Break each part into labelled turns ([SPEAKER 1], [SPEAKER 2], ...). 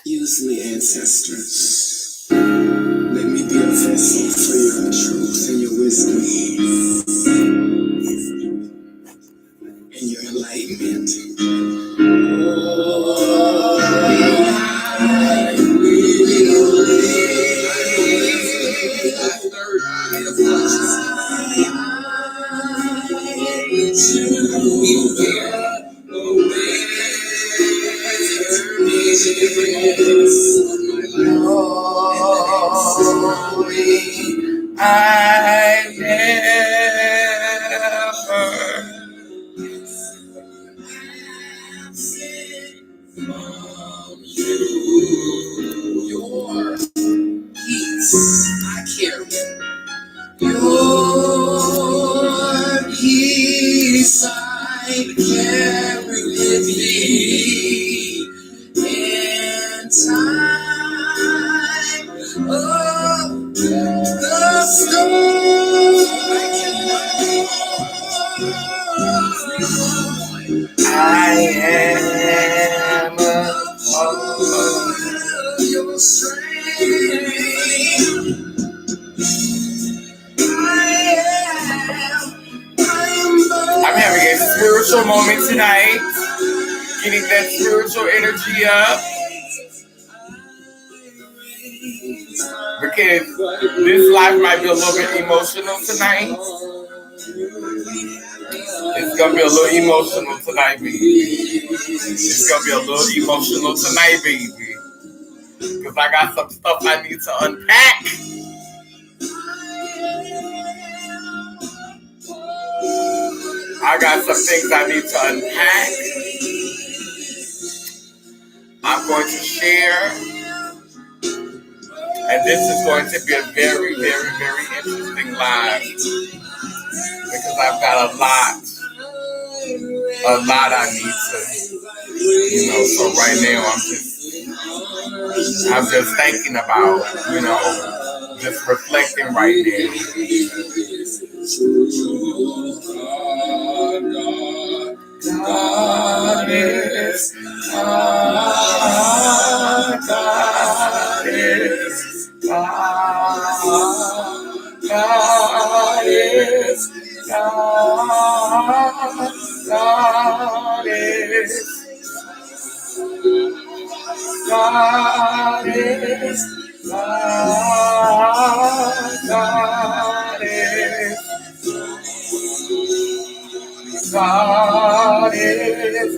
[SPEAKER 1] Use me, ancestors. Let me be a vessel for your truth and your wisdom and your enlightenment. I never your peace I carry. Your peace I carry with me in time of the storm. I am your strength. I'm having a spiritual moment tonight, getting that spiritual energy up, because this life might be a little bit emotional tonight. It's gonna be a little emotional tonight, baby. It's gonna be a little emotional tonight, baby, because I got some stuff I need to unpack. I got some things I need to unpack. I'm going to share, and this is going to be a very, very, very interesting live, because I've got a lot I need to, so right now I'm just thinking about, just reflecting right now. God is, God is, God is, God is, God is, God is, God is,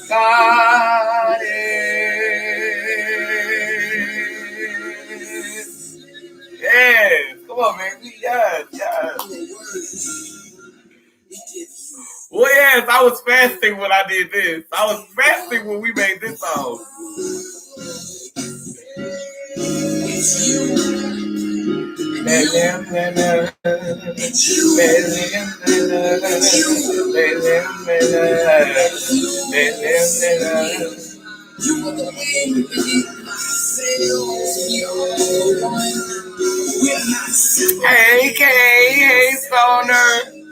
[SPEAKER 1] God is. Yes, come on, baby. Yes. Well, yes, I was fasting when I did this. I was fasting when we made this song. Hey, Kay, hey, Stoner.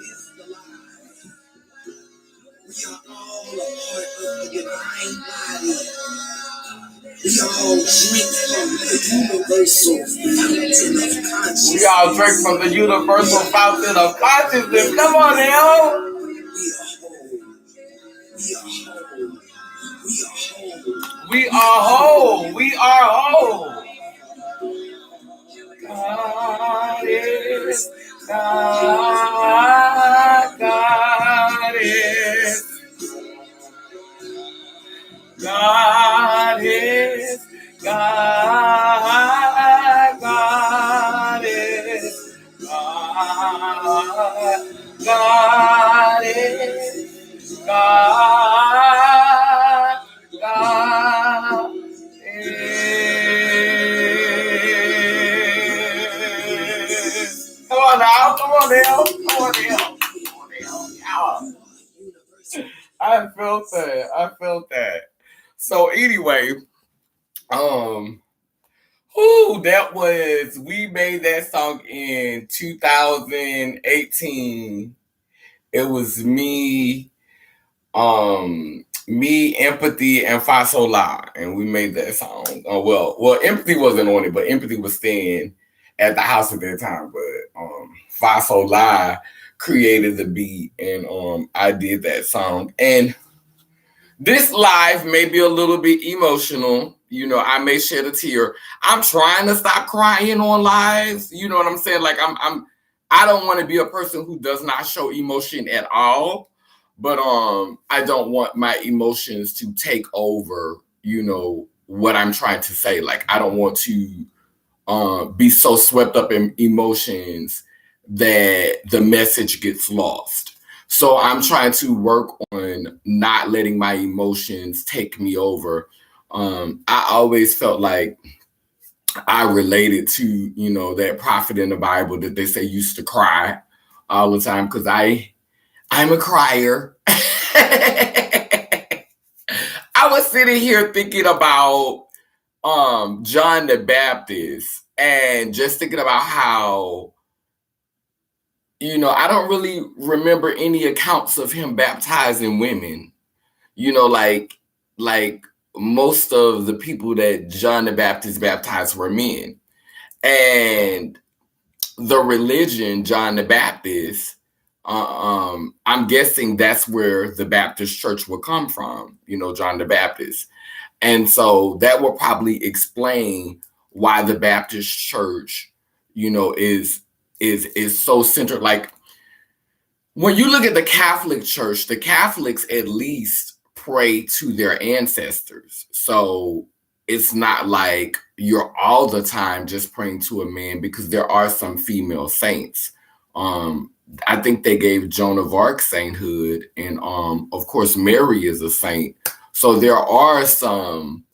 [SPEAKER 1] We are all a part of the divine body. We all drink from the universal fountain of consciousness. We all drink from the universal fountain of consciousness. Come on now. We are whole. We are whole. God is, God is, God is, God is, God is, God is. Come on now. I felt that. So anyway, we made that song in 2018. It was me, Me, Empathy, and Fa Sol La, and we made that song. Well, Empathy wasn't on it, but Empathy was staying at the house at that time. But Fa Sol La created the beat, and I did that song. And this live may be a little bit emotional. You know, I may shed a tear. I'm trying to stop crying on lives. You know what I'm saying? Like I don't want to be a person who does not show emotion at all. But I don't want my emotions to take over, you know, what I'm trying to say. Like I don't want to be so swept up in emotions that the message gets lost. So I'm trying to work on not letting my emotions take me over. I always felt like I related to, you know, that prophet in the Bible that they say used to cry all the time because I'm a crier. I was sitting here thinking about John the Baptist and just thinking about how, you know, I don't really remember any accounts of him baptizing women. You know, like most of the people that John the Baptist baptized were men. And the religion, John the Baptist, I'm guessing that's where the Baptist church would come from, you know, John the Baptist. And so that will probably explain why the Baptist church, you know, is so centered. Like when you look at the Catholic Church, the Catholics at least pray to their ancestors. So it's not like you're all the time just praying to a man because there are some female saints. I think they gave Joan of Arc sainthood, and of course Mary is a saint. So there are some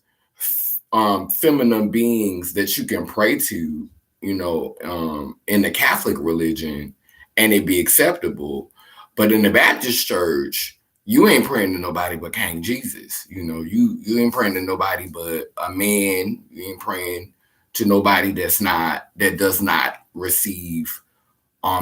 [SPEAKER 1] feminine beings that you can pray to, you know, in the Catholic religion, and it be acceptable. But in the Baptist church, you ain't praying to nobody but King Jesus. You know, you ain't praying to nobody but a man. You ain't praying to nobody that does not receive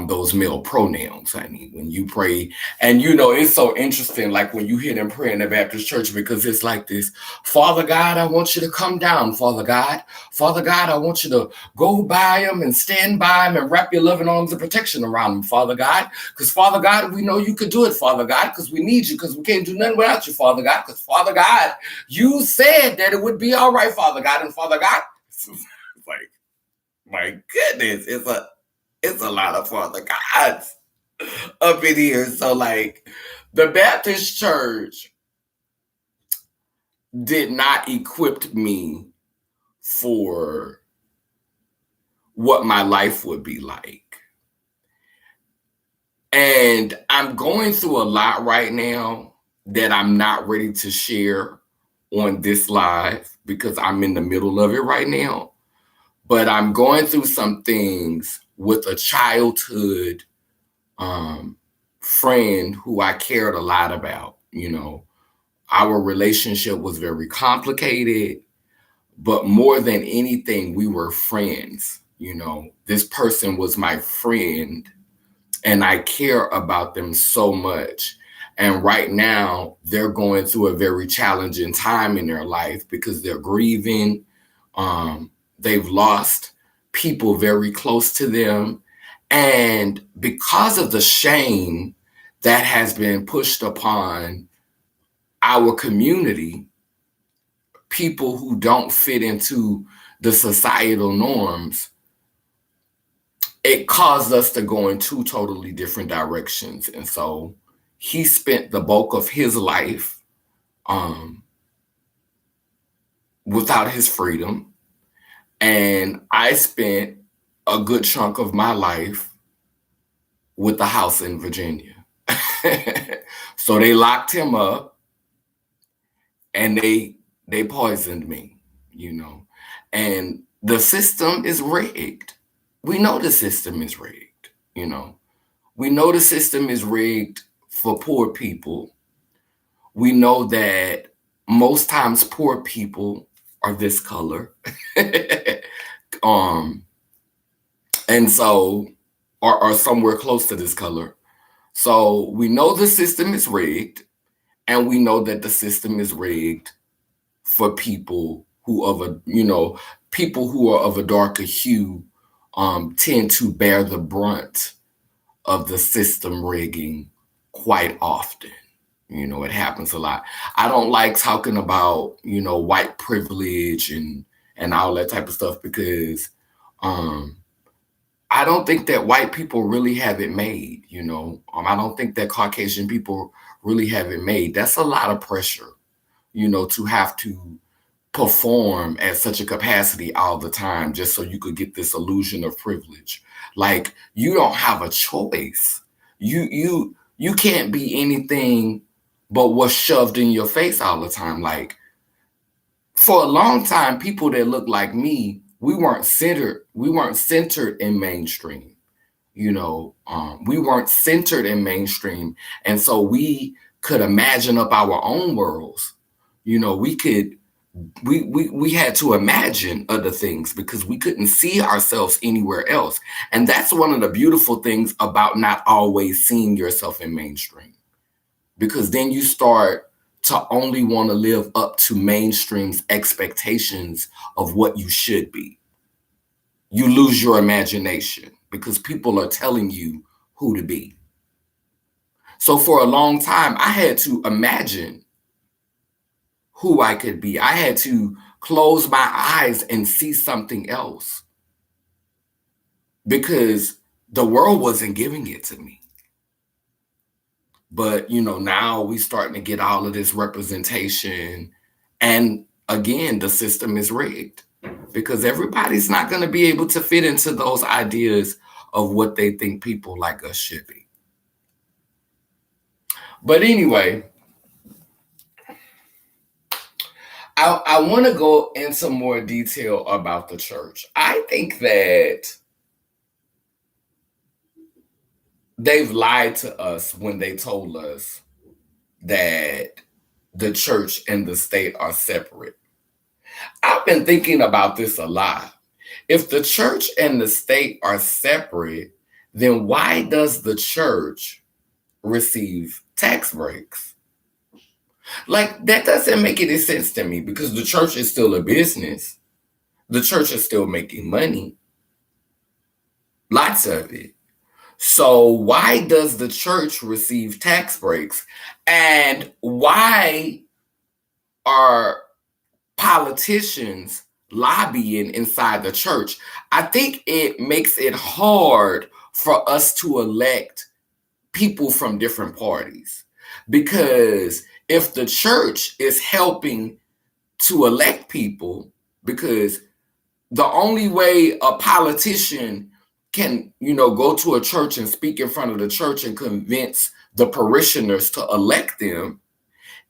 [SPEAKER 1] those male pronouns, honey. When you pray, and you know, it's so interesting, like when you hear them pray in the Baptist church, because it's like this: Father God, I want you to come down, Father God. Father God, I want you to go by them and stand by them and wrap your loving arms of protection around them, Father God. Because Father God, we know you could do it, Father God, because we need you, because we can't do nothing without you, Father God. Because Father God, you said that it would be all right, Father God. And Father God, it's like, my goodness, it's a lot of Father Gods up in here. So, like, the Baptist church did not equip me for what my life would be like. And I'm going through a lot right now that I'm not ready to share on this live because I'm in the middle of it right now. But I'm going through some things with a childhood friend who I cared a lot about. You know, our relationship was very complicated, but more than anything, we were friends. You know, this person was my friend, and I care about them so much. And right now, they're going through a very challenging time in their life because they're grieving. They've lost people very close to them. And because of the shame that has been pushed upon our community, people who don't fit into the societal norms, it caused us to go in two totally different directions. And so he spent the bulk of his life without his freedom. And I spent a good chunk of my life with the house in Virginia. So they locked him up and they poisoned me, you know. And the system is rigged. We know the system is rigged, you know. We know the system is rigged for poor people. We know that most times poor people are this color. And so are somewhere close to this color. So we know the system is rigged, And we know that the system is rigged for people who people who are of a darker hue tend to bear the brunt of the system rigging quite often. It happens a lot. I don't like talking about, white privilege and all that type of stuff because I don't think that white people really have it made, I don't think that Caucasian people really have it made. That's a lot of pressure, to have to perform at such a capacity all the time just so you could get this illusion of privilege. Like, you don't have a choice. You can't be anything but what's shoved in your face all the time. Like, for a long time, people that look like me, we weren't centered in mainstream. We weren't centered in mainstream. And so we could imagine up our own worlds. We had to imagine other things because we couldn't see ourselves anywhere else. And that's one of the beautiful things about not always seeing yourself in mainstream, because then you start to only want to live up to mainstream's expectations of what you should be. You lose your imagination because people are telling you who to be. So for a long time, I had to imagine who I could be. I had to close my eyes and see something else because the world wasn't giving it to me. But, now we starting to get all of this representation. And again, the system is rigged because everybody's not going to be able to fit into those ideas of what they think people like us should be. But anyway, I want to go into more detail about the church. I think that they've lied to us when they told us that the church and the state are separate. I've been thinking about this a lot. If the church and the state are separate, then why does the church receive tax breaks? Like, that doesn't make any sense to me because the church is still a business. The church is still making money. Lots of it. So why does the church receive tax breaks? And why are politicians lobbying inside the church? I think it makes it hard for us to elect people from different parties, because if the church is helping to elect people, because the only way a politician can, go to a church and speak in front of the church and convince the parishioners to elect them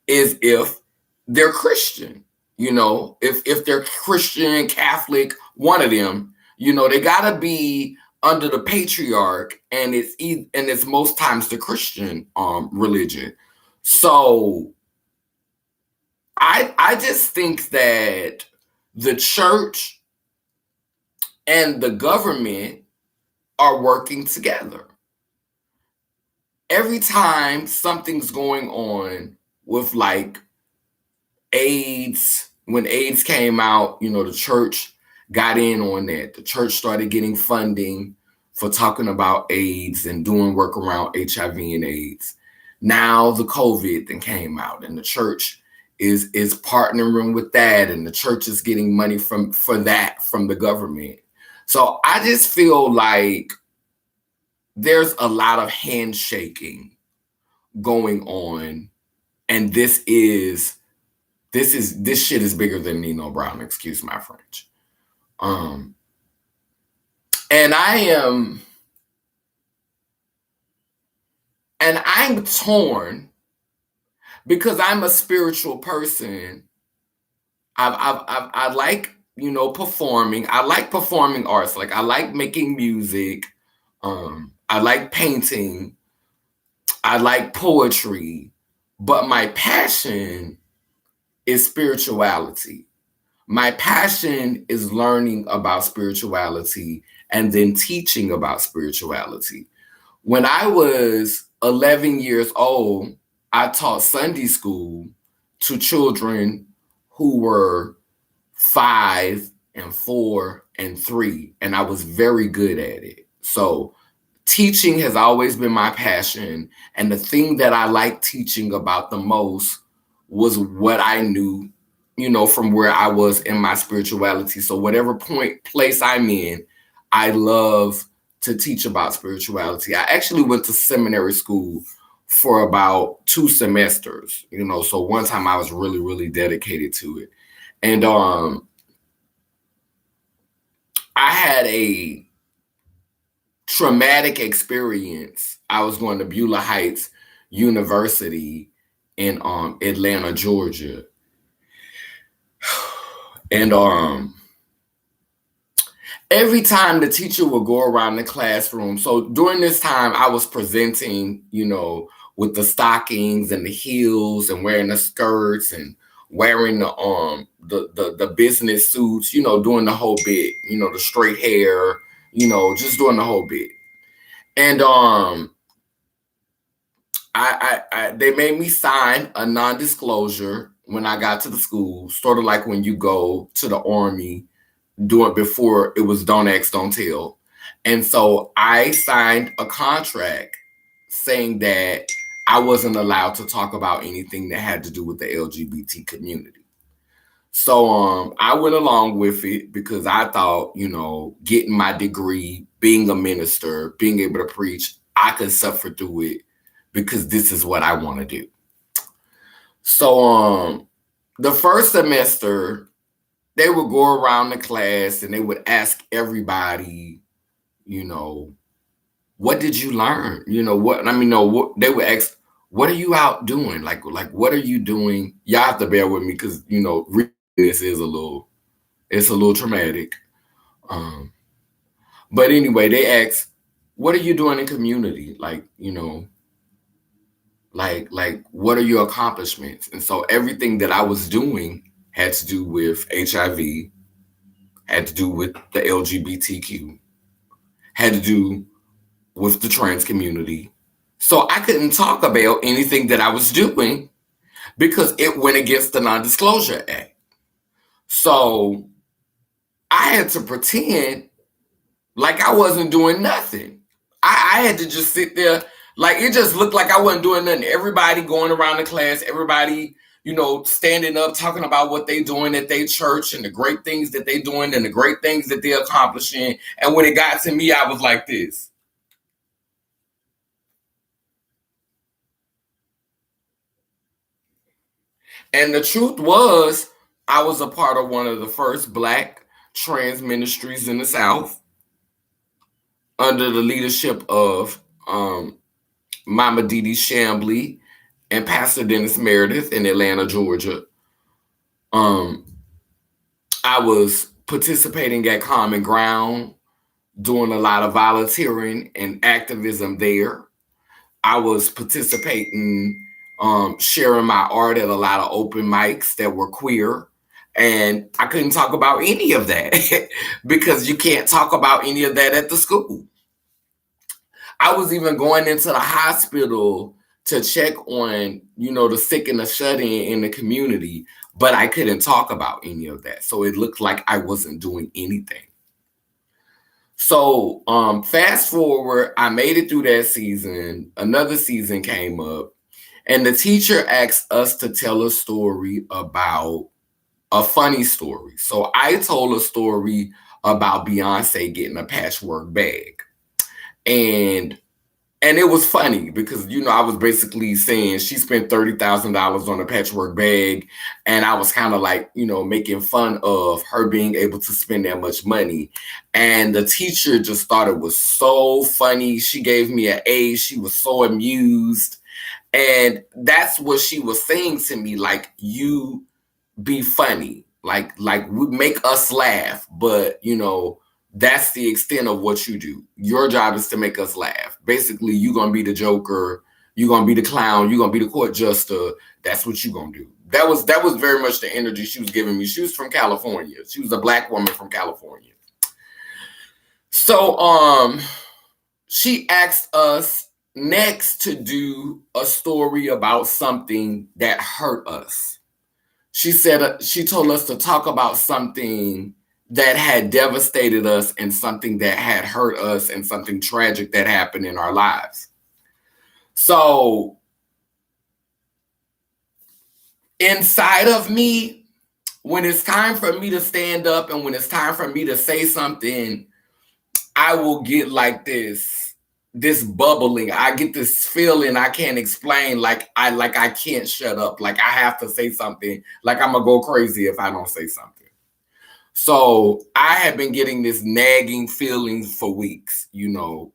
[SPEAKER 1] is if they're Christian. If they're Christian, Catholic, one of them, they gotta be under the patriarch, and it's most times the Christian religion. So I just think that the church and the government are working together. Every time something's going on with like AIDS, when AIDS came out, the church got in on that. The church started getting funding for talking about AIDS and doing work around HIV and AIDS. Now the COVID thing came out, and the church is partnering with that, and the church is getting money from the government. So I just feel like there's a lot of handshaking going on, and this shit is bigger than Nino Brown, excuse my French. And I'm torn because I'm a spiritual person. I like, performing. I like performing arts. Like, I like making music. I like painting. I like poetry. But my passion is spirituality. My passion is learning about spirituality and then teaching about spirituality. When I was 11 years old, I taught Sunday school to children who were 5 and 4 and 3, and I was very good at it. So teaching has always been my passion, and the thing that I liked teaching about the most was what I knew, from where I was in my spirituality. So whatever place I'm in, I love to teach about spirituality. I actually went to seminary school for about 2 semesters, so one time I was really, really dedicated to it. And I had a traumatic experience. I was going to Beulah Heights University in Atlanta, Georgia. And every time the teacher would go around the classroom, so during this time I was presenting, with the stockings and the heels and wearing the skirts and wearing the business suits, doing the whole bit, the straight hair, just doing the whole bit. And they made me sign a non-disclosure when I got to the school, sort of like when you go to the Army before it was don't ask, don't tell. And so I signed a contract saying that I wasn't allowed to talk about anything that had to do with the LGBT community. So I went along with it because I thought, getting my degree, being a minister, being able to preach, I could suffer through it because this is what I want to do. So the first semester, they would go around the class and they would ask everybody, what did you learn? What they would ask, what are you out doing? Like, what are you doing? Y'all have to bear with me because, this is it's a little traumatic. But anyway, they ask, what are you doing in community? Like, like what are your accomplishments? And so everything that I was doing had to do with HIV, had to do with the LGBTQ, had to do with the trans community. So I couldn't talk about anything that I was doing because it went against the Non-Disclosure Act. So I had to pretend like I wasn't doing nothing. I had to just sit there. Like, it just looked like I wasn't doing nothing. Everybody going around the class, everybody, standing up, talking about what they doing at their church and the great things that they doing and the great things that they're accomplishing. And when it got to me, I was like this. And the truth was, I was a part of one of the first Black trans ministries in the South under the leadership of Mama Dee Shambly and Pastor Dennis Meredith in Atlanta, Georgia. I was participating at Common Ground, doing a lot of volunteering and activism there. I was participating, sharing my art at a lot of open mics that were queer. And I couldn't talk about any of that because you can't talk about any of that at the school. I was even going into the hospital to check on, the sick and the shut-in in the community, but I couldn't talk about any of that. So it looked like I wasn't doing anything. So fast forward, I made it through that season. Another season came up, and the teacher asked us to tell a story about a funny story. So I told a story about Beyonce getting a patchwork bag. And it was funny because, I was basically saying she spent $30,000 on a patchwork bag. And I was kind of like, making fun of her being able to spend that much money. And the teacher just thought it was so funny. She gave me an A. She was so amused. And that's what she was saying to me, like, you be funny, like make us laugh. But, that's the extent of what you do. Your job is to make us laugh. Basically, you're going to be the joker. You're going to be the clown. You're going to be the court jester. That's what you're going to do. That was very much the energy she was giving me. She was from California. She was a Black woman from California. So she asked us next to do a story about something that hurt us. She said, she told us to talk about something that had devastated us and something that had hurt us and something tragic that happened in our lives. So inside of me, when it's time for me to stand up and when it's time for me to say something, I will get like this bubbling. I get this feeling I can't explain. Like I can't shut up. Like I have to say something. Like I'm gonna go crazy if I don't say something. So I have been getting this nagging feeling for weeks,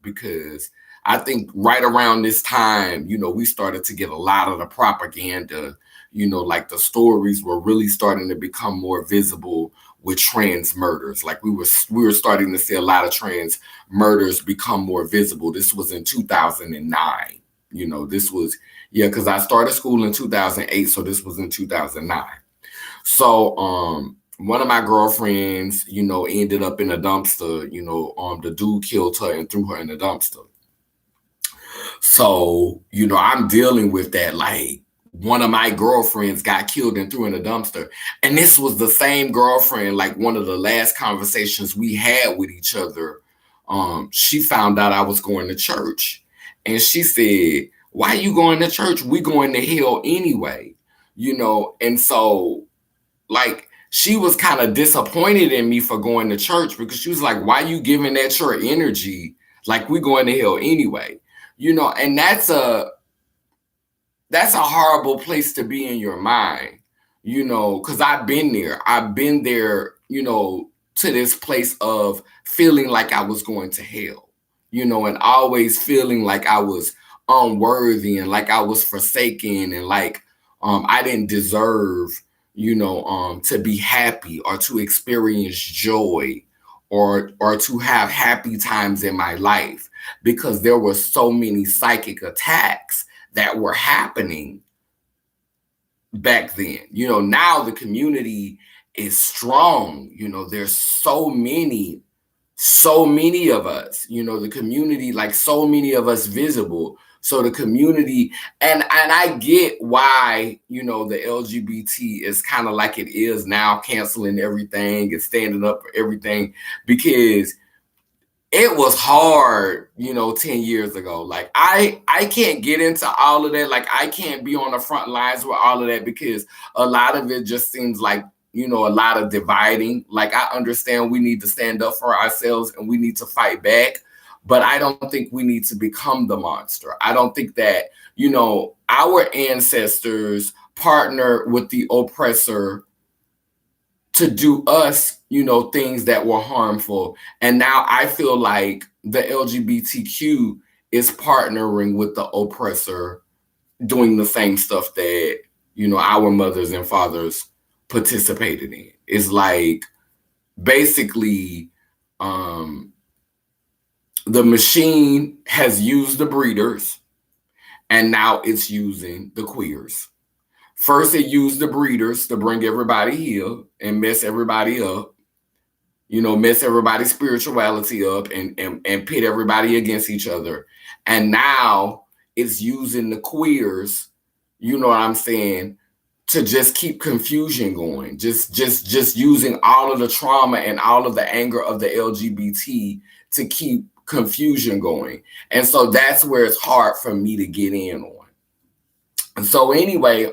[SPEAKER 1] because I think right around this time, we started to get a lot of the propaganda, like the stories were really starting to become more visible with trans murders. Like we were starting to see a lot of trans murders become more visible. This was in 2009. This was, because I started school in 2008, so this was in 2009. So one of my girlfriends, ended up in a dumpster. The dude killed her and threw her in the dumpster. So, I'm dealing with that. Like, one of my girlfriends got killed and threw in a dumpster. And this was the same girlfriend, like one of the last conversations we had with each other. She found out I was going to church. And she said, "Why are you going to church? We going to hell anyway." And so, like, she was kind of disappointed in me for going to church because she was like, "Why you giving that your energy? Like, we going to hell anyway." And that's a horrible place to be in your mind, because I've been there. To this place of feeling like I was going to hell, and always feeling like I was unworthy and like I was forsaken and like I didn't deserve, to be happy or to experience joy or to have happy times in my life, because there were so many psychic attacks that were happening back then. Now the community is strong. There's so many of us, the community, like so many of us visible. So the community, and I get why, the LGBT is kind of like it is now, canceling everything and standing up for everything, because it was hard, 10 years ago. Like I can't get into all of that. Like I can't be on the front lines with all of that because a lot of it just seems like, a lot of dividing. Like I understand we need to stand up for ourselves and we need to fight back, but I don't think we need to become the monster. I don't think that, our ancestors partner with the oppressor to do us, things that were harmful. And now I feel like the LGBTQ is partnering with the oppressor, doing the same stuff that, our mothers and fathers participated in. It's like basically the machine has used the breeders and now it's using the queers. First, it used the breeders to bring everybody here and mess everybody up, mess everybody's spirituality up and pit everybody against each other. And now it's using the queers, you know what I'm saying, to just keep confusion going, just using all of the trauma and all of the anger of the LGBT to keep confusion going. And so that's where it's hard for me to get in on. And so anyway,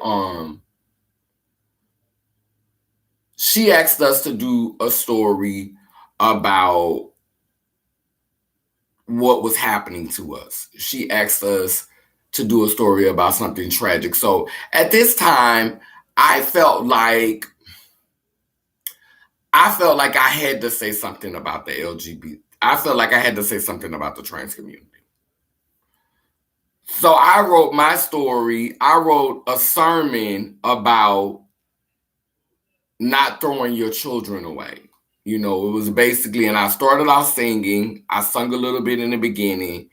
[SPEAKER 1] she asked us to do a story about what was happening to us. She asked us to do a story about something tragic. So at this time, I felt like I had to say something about the LGBT. I felt like I had to say something about the trans community. So I wrote my story. I wrote a sermon about not throwing your children away. It was basically, and I started off singing. I sung a little bit in the beginning.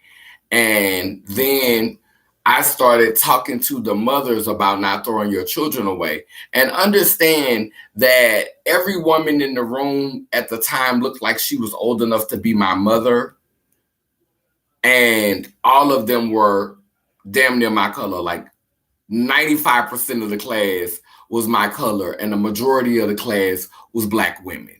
[SPEAKER 1] And then I started talking to the mothers about not throwing your children away. And understand that every woman in the room at the time looked like she was old enough to be my mother. And all of them were damn near my color. Like 95% of the class was my color, and the majority of the class was Black women.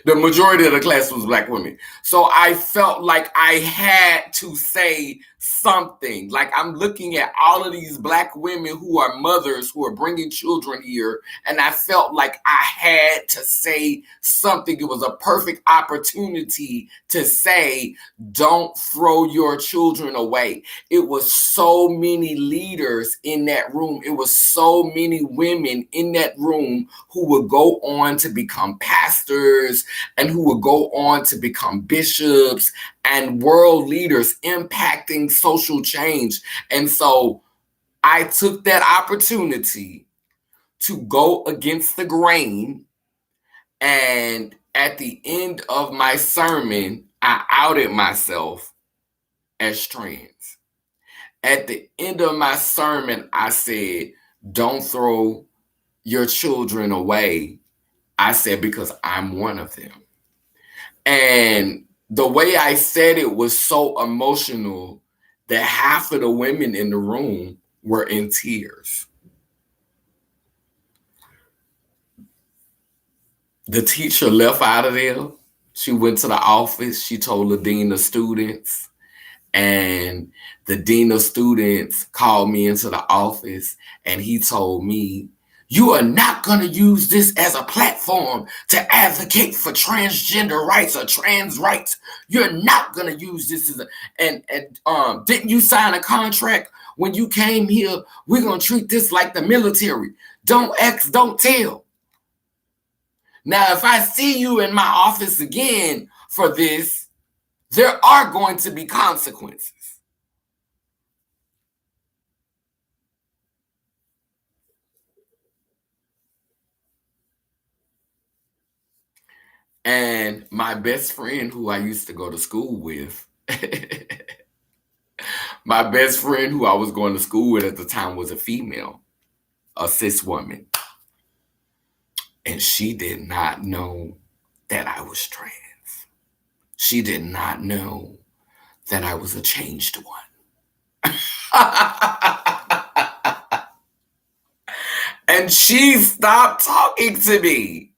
[SPEAKER 1] The majority of the class was Black women. So I felt like I had to say something. Like, I'm looking at all of these Black women who are mothers, who are bringing children here, and I felt like I had to say something. It was a perfect opportunity to say, don't throw your children away. It was so many leaders in that room. It was so many women in that room who would go on to become pastors and who would go on to become bishops and world leaders impacting social change. And so I took that opportunity to go against the grain. And at the end of my sermon, I outed myself as trans. At the end of my sermon, I said, don't throw your children away. I said, because I'm one of them. And the way I said it was so emotional that half of the women in the room were in tears. The teacher left out of there. She went to the office. She told the dean of students. And the dean of students called me into the office, and he told me, you are not going to use this as a platform to advocate for transgender rights or trans rights. You're not going to use this as didn't you sign a contract when you came here? We're going to treat this like the military. Don't ask, don't tell. Now, if I see you in my office again for this, there are going to be consequences. And my best friend, who I used to go to school with, my best friend who I was going to school with at the time was a female, a cis woman. And she did not know that I was trans. She did not know that I was a changed one. And she stopped talking to me.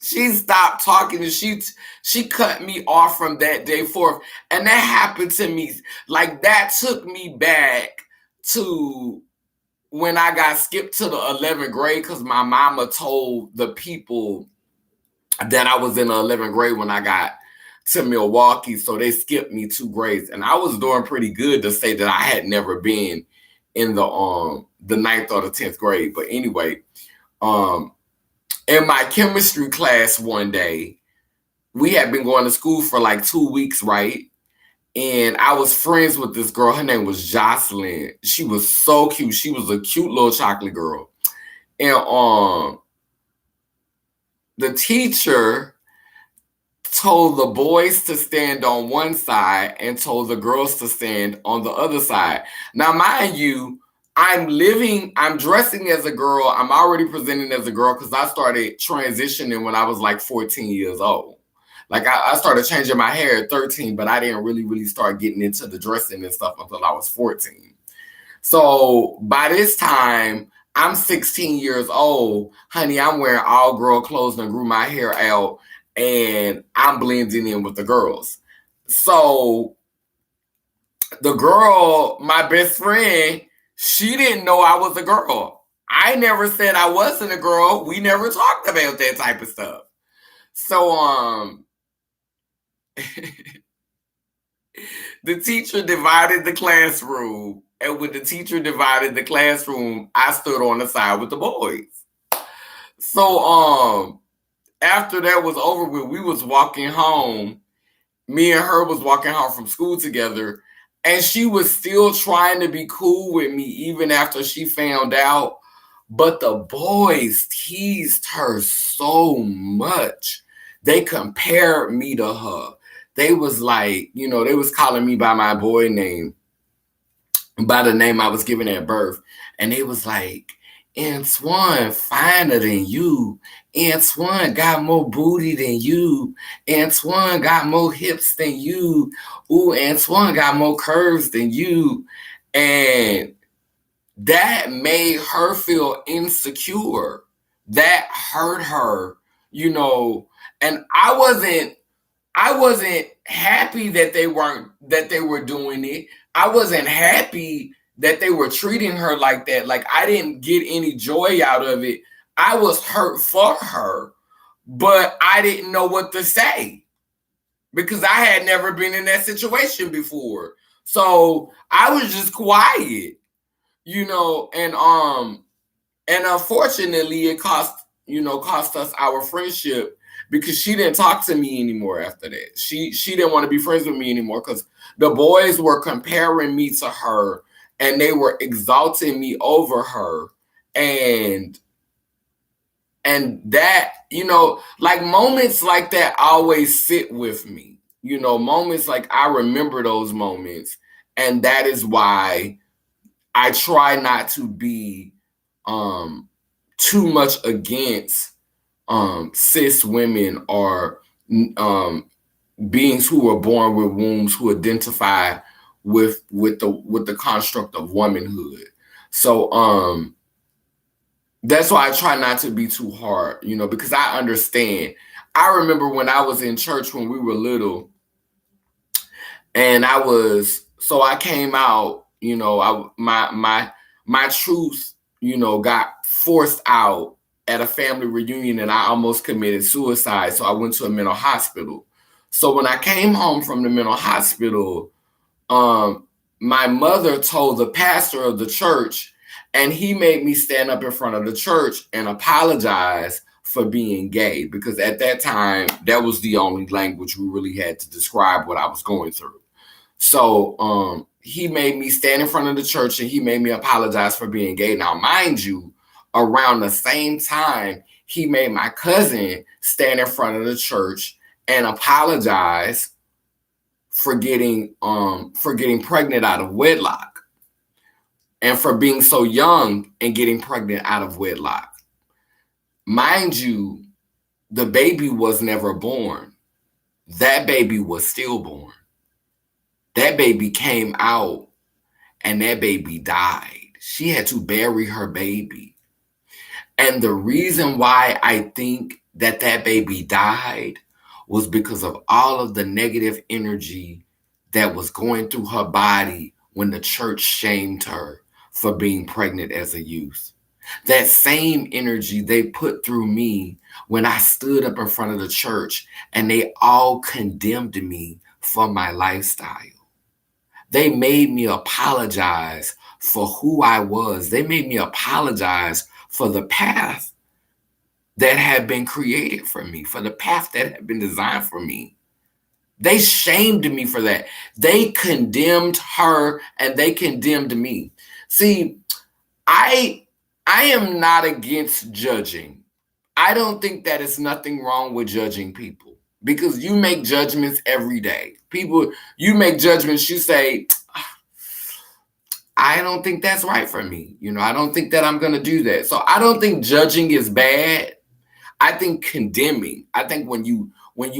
[SPEAKER 1] She stopped talking, and she cut me off from that day forth. And that happened to me. Like, that took me back to when I got skipped to the 11th grade because my mama told the people that I was in the 11th grade when I got to Milwaukee. So they skipped me 2 grades. And I was doing pretty good to say that I had never been in the 9th or the 10th grade. But anyway, in my chemistry class one day, we had been going to school for like 2 weeks, right? And I was friends with this girl. Her name was Jocelyn. She was so cute. She was a cute little chocolate girl. And the teacher told the boys to stand on one side and told the girls to stand on the other side. Now, mind you, I'm dressing as a girl. I'm already presenting as a girl because I started transitioning when I was like 14 years old. Like, I started changing my hair at 13, but I didn't really start getting into the dressing and stuff until I was 14. So by this time, I'm 16 years old. Honey, I'm wearing all girl clothes and grew my hair out, and I'm blending in with the girls. So the girl, my best friend, she didn't know I was a girl. I never said I wasn't a girl. We never talked about that type of stuff. So the teacher divided the classroom, and when the teacher divided the classroom, I stood on the side with the boys. So after that was over with, we was walking home. Me and her was walking home from school together, and she was still trying to be cool with me even after she found out. But the boys teased her so much. They compared me to her. They was like, they was calling me by my boy name, by the name I was given at birth. And they was like, Antoine finer than you. Antoine got more booty than you. Antoine got more hips than you. Ooh, Antoine got more curves than you. And that made her feel insecure. That hurt her, you know. And I wasn't happy that they were doing it. I wasn't happy that they were treating her like that. Like, I didn't get any joy out of it. I was hurt for her, but I didn't know what to say because I had never been in that situation before. So I was just quiet, you know, and unfortunately it cost us our friendship because she didn't talk to me anymore after that. She didn't want to be friends with me anymore because the boys were comparing me to her and they were exalting me over her. And that, like moments like that always sit with me. Moments like I remember those moments. And that is why I try not to be too much against cis women or beings who are born with wombs who identify with the construct of womanhood. So that's why I try not to be too hard, because I understand. I remember when I was in church when we were little, and I came out, my truth, got forced out at a family reunion, and I almost committed suicide. So I went to a mental hospital. So when I came home from the mental hospital, my mother told the pastor of the church, and he made me stand up in front of the church and apologize for being gay, because at that time, that was the only language we really had to describe what I was going through. So he made me stand in front of the church and he made me apologize for being gay. Now, mind you, around the same time, he made my cousin stand in front of the church and apologize for getting pregnant out of wedlock, and for being so young and getting pregnant out of wedlock. Mind you, the baby was never born. That baby was stillborn. That baby came out and that baby died. She had to bury her baby. And the reason why I think that baby died was because of all of the negative energy that was going through her body when the church shamed her for being pregnant as a youth. That same energy they put through me when I stood up in front of the church and they all condemned me for my lifestyle. They made me apologize for who I was. They made me apologize for the path that had been created for me, for the path that had been designed for me. They shamed me for that. They condemned her and they condemned me. See, I am not against judging. I don't think that it's nothing wrong with judging people, because you make judgments every day. You make judgments, you say, I don't think that's right for me. I don't think that I'm going to do that. So I don't think judging is bad. I think condemning. I think when you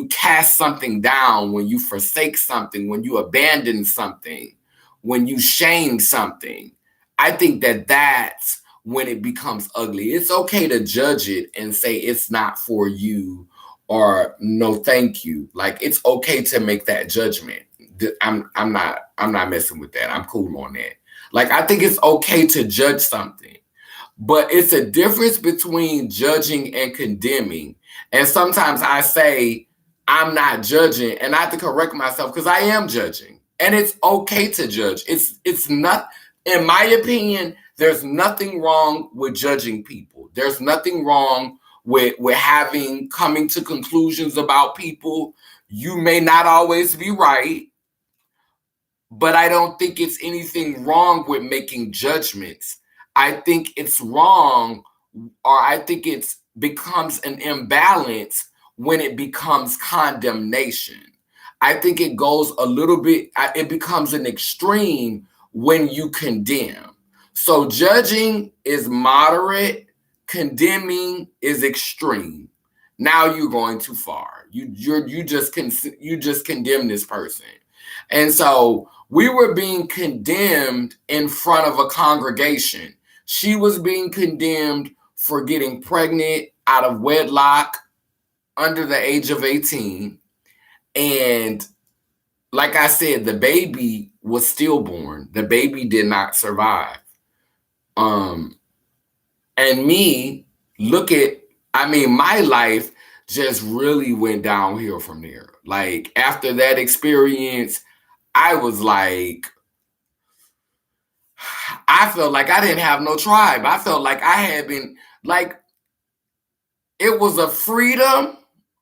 [SPEAKER 1] cast something down, when you forsake something, when you abandon something, when you shame something, I think that that's when it becomes ugly. It's okay to judge it and say it's not for you or no thank you. Like, it's okay to make that judgment. I'm not messing with that. I'm cool on that. Like, I think it's okay to judge something, but it's a difference between judging and condemning. And sometimes I say I'm not judging, and I have to correct myself because I am judging. And it's okay to judge. It's not, in my opinion, there's nothing wrong with judging people. There's nothing wrong with coming to conclusions about people. You may not always be right, but I don't think it's anything wrong with making judgments. I think it's wrong, or I think it becomes an imbalance when it becomes condemnation. I think it goes a little bit, it becomes an extreme when you condemn. So judging is moderate, condemning is extreme. Now you're going too far. You just condemn this person. And so we were being condemned in front of a congregation. She was being condemned for getting pregnant out of wedlock under the age of 18. And like I said, the baby was stillborn. The baby did not survive. And me, my life just really went downhill from there. Like after that experience, I was like, I felt like I didn't have no tribe. I felt like I had been like, it was a freedom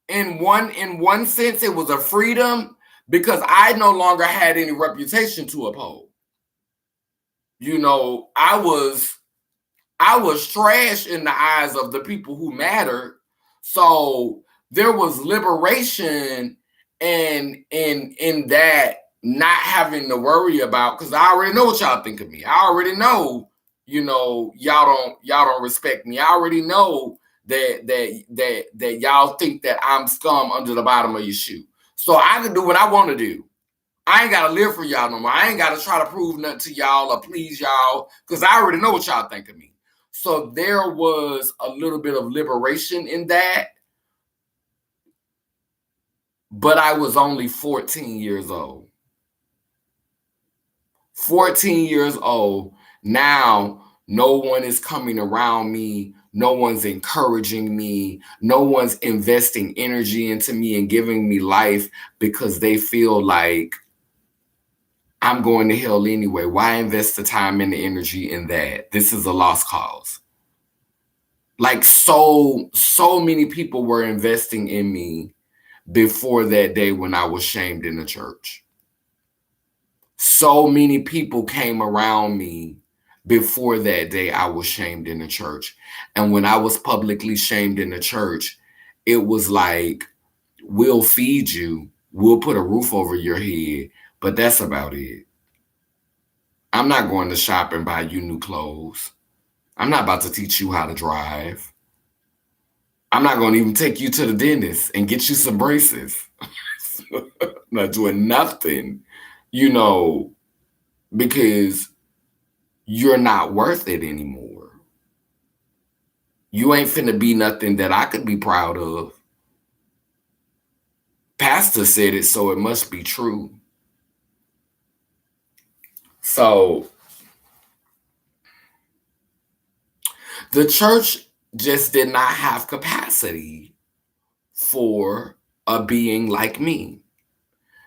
[SPEAKER 1] in one sense. It was a freedom because I no longer had any reputation to uphold. You know, I was trash in the eyes of the people who mattered. So there was liberation in that, not having to worry about, because I already know what y'all think of me. I already know, you know, y'all don't respect me. I already know that y'all think that I'm scum under the bottom of your shoe. So I can do what I want to do. I ain't gotta live for y'all no more. I ain't gotta try to prove nothing to y'all or please y'all, because I already know what y'all think of me. So there was a little bit of liberation in that. But I was only 14 years old. 14 years old. Now, no one is coming around me. No one's encouraging me. No one's investing energy into me and giving me life because they feel like I'm going to hell anyway. Why invest the time and the energy in that? This is a lost cause. Like so many people were investing in me before that day when I was shamed in the church. So many people came around me before that day I was shamed in the church. And when I was publicly shamed in the church, it was like, we'll feed you, we'll put a roof over your head, but that's about it. I'm not going to shop and buy you new clothes. I'm not about to teach you how to drive. I'm not going to even take you to the dentist and get you some braces. I'm not doing nothing, you know, because you're not worth it anymore. You ain't finna be nothing that I could be proud of. Pastor said it, so it must be true. So the church just did not have capacity for a being like me.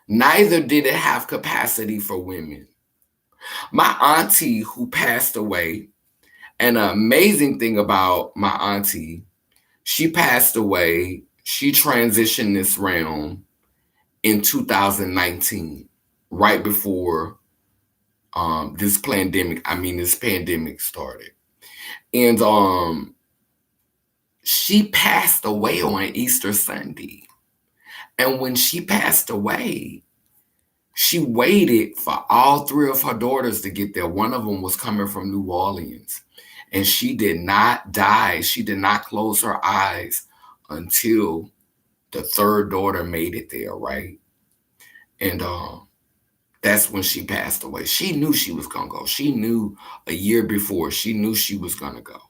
[SPEAKER 1] Neither did it have capacity for women. My auntie, who passed away, and an amazing thing about my auntie, she passed away, she transitioned this realm in 2019, right before this pandemic started. And she passed away on Easter Sunday. And when she passed away, she waited for all three of her daughters to get there. One of them was coming from New Orleans. And she did not die. She did not close her eyes until the third daughter made it there, right? And that's when she passed away. She knew she was going to go. She knew a year before. She knew she was going to go.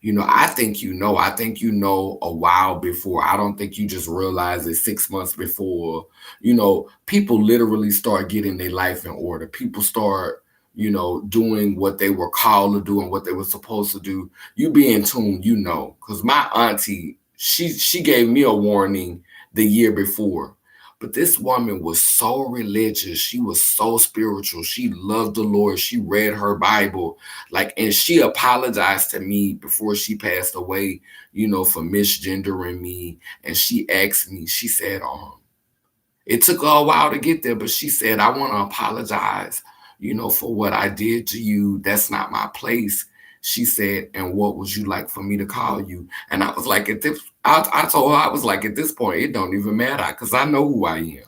[SPEAKER 1] You know, I think you know a while before. I don't think you just realize it 6 months before. You know, people literally start getting their life in order. People start, you know, doing what they were called to do and what they were supposed to do. You be in tune, you know, because my auntie, she gave me a warning the year before. But this woman was so religious. She was so spiritual. She loved the Lord. She read her Bible. And she apologized to me before she passed away, you know, for misgendering me. And she asked me, she said, it took her a while to get there, but she said, I want to apologize, you know, for what I did to you. That's not my place. She said, and what would you like for me to call you? And I was like, I told her, I was like, at this point, it don't even matter because I know who I am.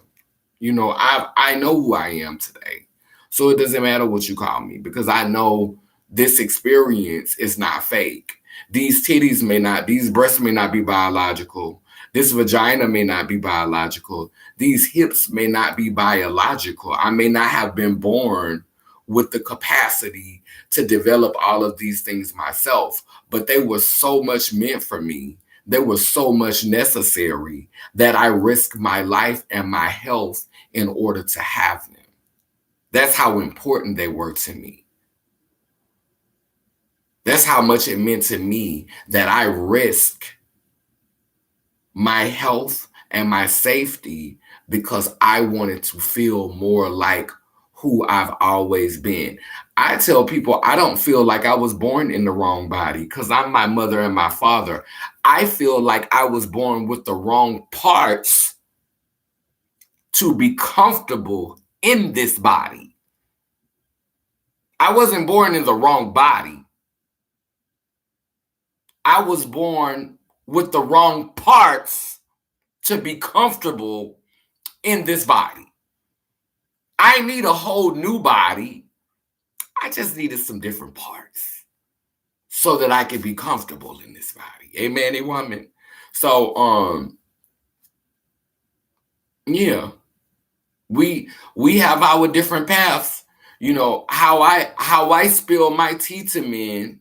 [SPEAKER 1] You know, I know who I am today. So it doesn't matter what you call me because I know, this experience is not fake. These these breasts may not be biological. This vagina may not be biological. These hips may not be biological. I may not have been born with the capacity to develop all of these things myself, but they were so much meant for me. They were so much necessary that I risked my life and my health in order to have them. That's how important they were to me. That's how much it meant to me that I risk my health and my safety because I wanted to feel more like who I've always been. I tell people I don't feel like I was born in the wrong body because I'm my mother and my father. I feel like I was born with the wrong parts to be comfortable in this body. I wasn't born in the wrong body. I was born with the wrong parts to be comfortable in this body. I need a whole new body. I just needed some different parts so that I could be comfortable in this body. Amen, woman. So, yeah, we have our different paths. You know, how I spill my tea to men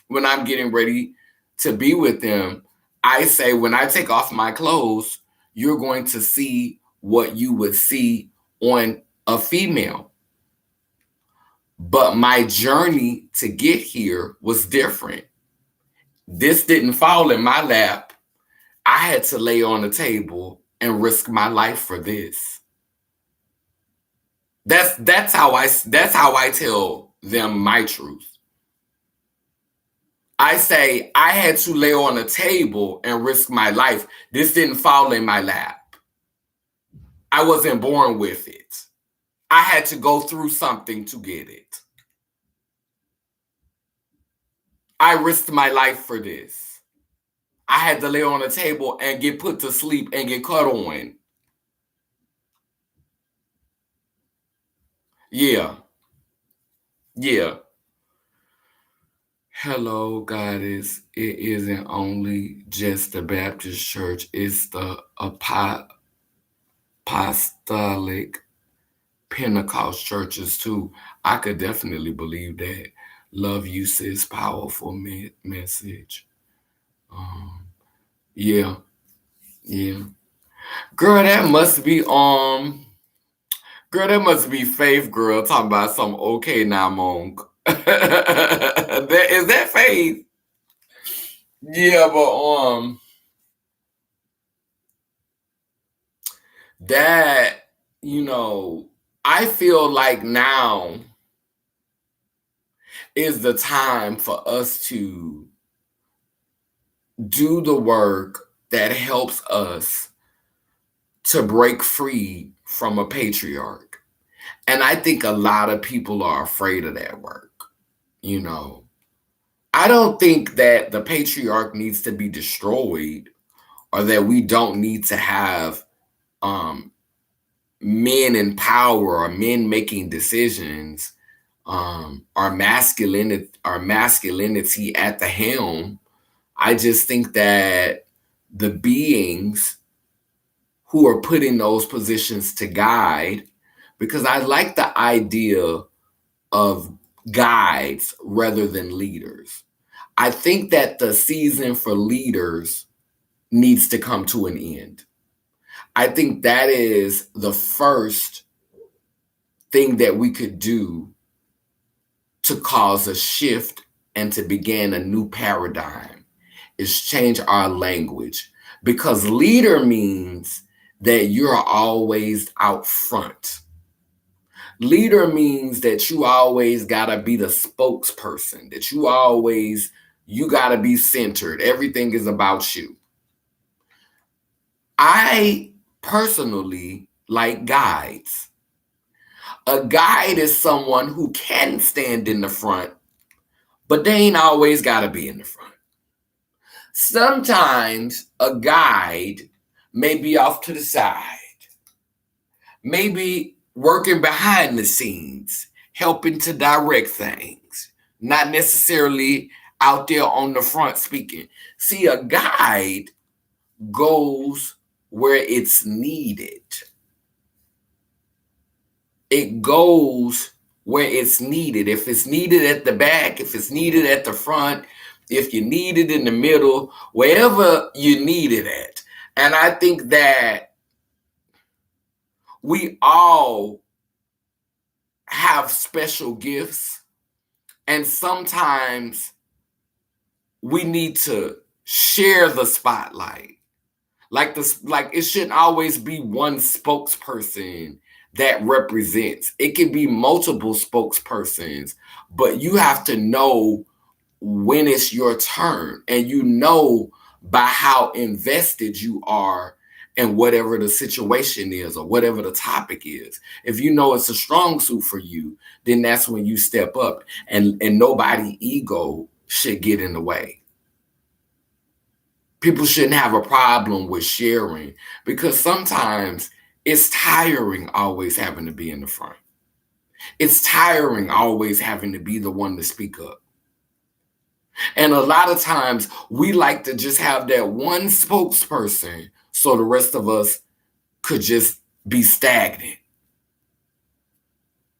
[SPEAKER 1] when I'm getting ready to be with them. I say, when I take off my clothes, you're going to see what you would see on a female. But my journey to get here was different. This didn't fall in my lap. I had to lay on the table and risk my life for this. That's how I tell them my truth. I say I had to lay on a table and risk my life. This didn't fall in my lap. I wasn't born with it. I had to go through something to get it. I risked my life for this. I had to lay on a table and get put to sleep and get cut on. Yeah. Yeah. Hello, Goddess. It isn't only just the Baptist church, it's the apostolic Pentecost churches too. I could definitely believe that. Love you, sis. Powerful message. Yeah. Girl, that must be Faith, girl, talking about some okay now, monk. Is that Faith? Yeah, but that, I feel like now is the time for us to do the work that helps us to break free from a patriarch. And I think a lot of people are afraid of that work. I don't think that the patriarch needs to be destroyed or that we don't need to have men in power or men making decisions, our masculinity at the helm. I just think that the beings who are put in those positions to guide, because I like the idea of guides rather than leaders. I think that the season for leaders needs to come to an end. I think that is the first thing that we could do to cause a shift and to begin a new paradigm is change our language, because leader means that you're always out front. Leader means that you always gotta be the spokesperson, that you gotta be centered. Everything is about you. I personally like guides. A guide is someone who can stand in the front, but they ain't always gotta be in the front. Sometimes a guide may be off to the side, maybe working behind the scenes, helping to direct things, not necessarily out there on the front speaking. See, a guide goes where it's needed. It goes where it's needed. If it's needed at the back, if it's needed at the front, if you need it in the middle, wherever you need it at. And I think that we all have special gifts, and sometimes we need to share the spotlight. Like it shouldn't always be one spokesperson that represents. It can be multiple spokespersons, but you have to know when it's your turn, and you know by how invested you are in whatever the situation is or whatever the topic is. If you know it's a strong suit for you, then that's when you step up, and nobody's ego should get in the way. People shouldn't have a problem with sharing, because sometimes it's tiring always having to be in the front. It's tiring always having to be the one to speak up. And a lot of times we like to just have that one spokesperson so the rest of us could just be stagnant.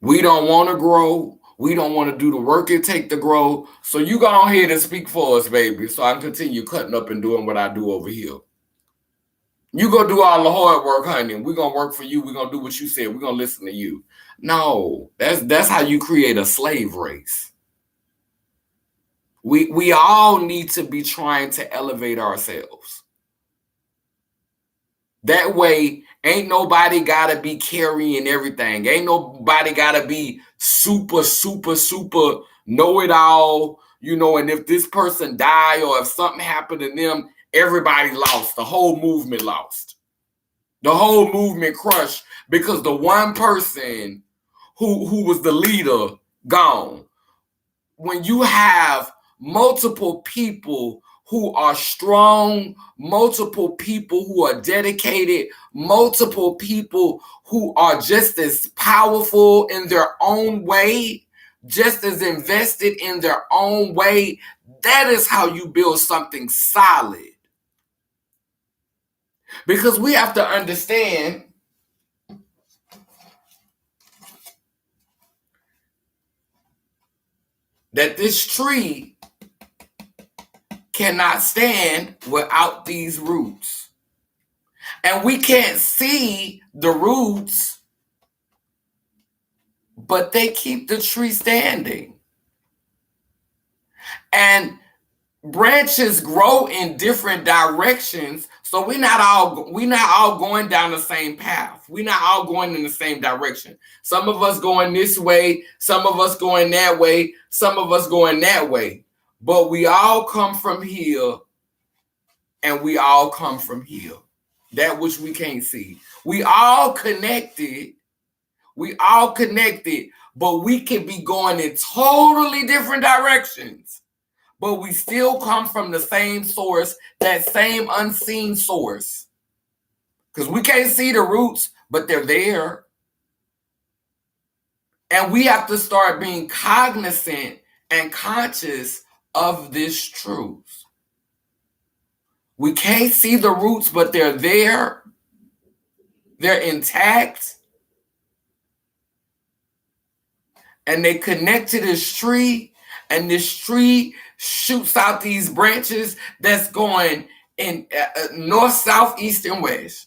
[SPEAKER 1] We don't want to grow. We don't want to do the work it takes to grow. So you go ahead and speak for us, baby, so I can continue cutting up and doing what I do over here. You go do all the hard work, honey. We're going to work for you. We're going to do what you said. We're going to listen to you. No, that's how you create a slave race. We all need to be trying to elevate ourselves. That way, ain't nobody got to be carrying everything. Ain't nobody got to be super know-it-all, and if this person die or if something happened to them, everybody lost. The whole movement lost. The whole movement crushed because the one person who was the leader gone. When you have multiple people who are strong, multiple people who are dedicated, multiple people who are just as powerful in their own way, just as invested in their own way, that is how you build something solid. Because we have to understand that this tree cannot stand without these roots. And we can't see the roots, but they keep the tree standing. And branches grow in different directions, so we're not all going down the same path. We're not all going in the same direction. Some of us going this way, some of us going that way, some of us going that way. But we all come from here, and we all come from here. That which we can't see. We all connected. But we can be going in totally different directions. But we still come from the same source, that same unseen source. Because we can't see the roots, but they're there. And we have to start being cognizant and conscious of this truth. We can't see the roots, but they're there. They're intact. And they connect to this tree, and this tree shoots out these branches that's going in north, south, east, and west.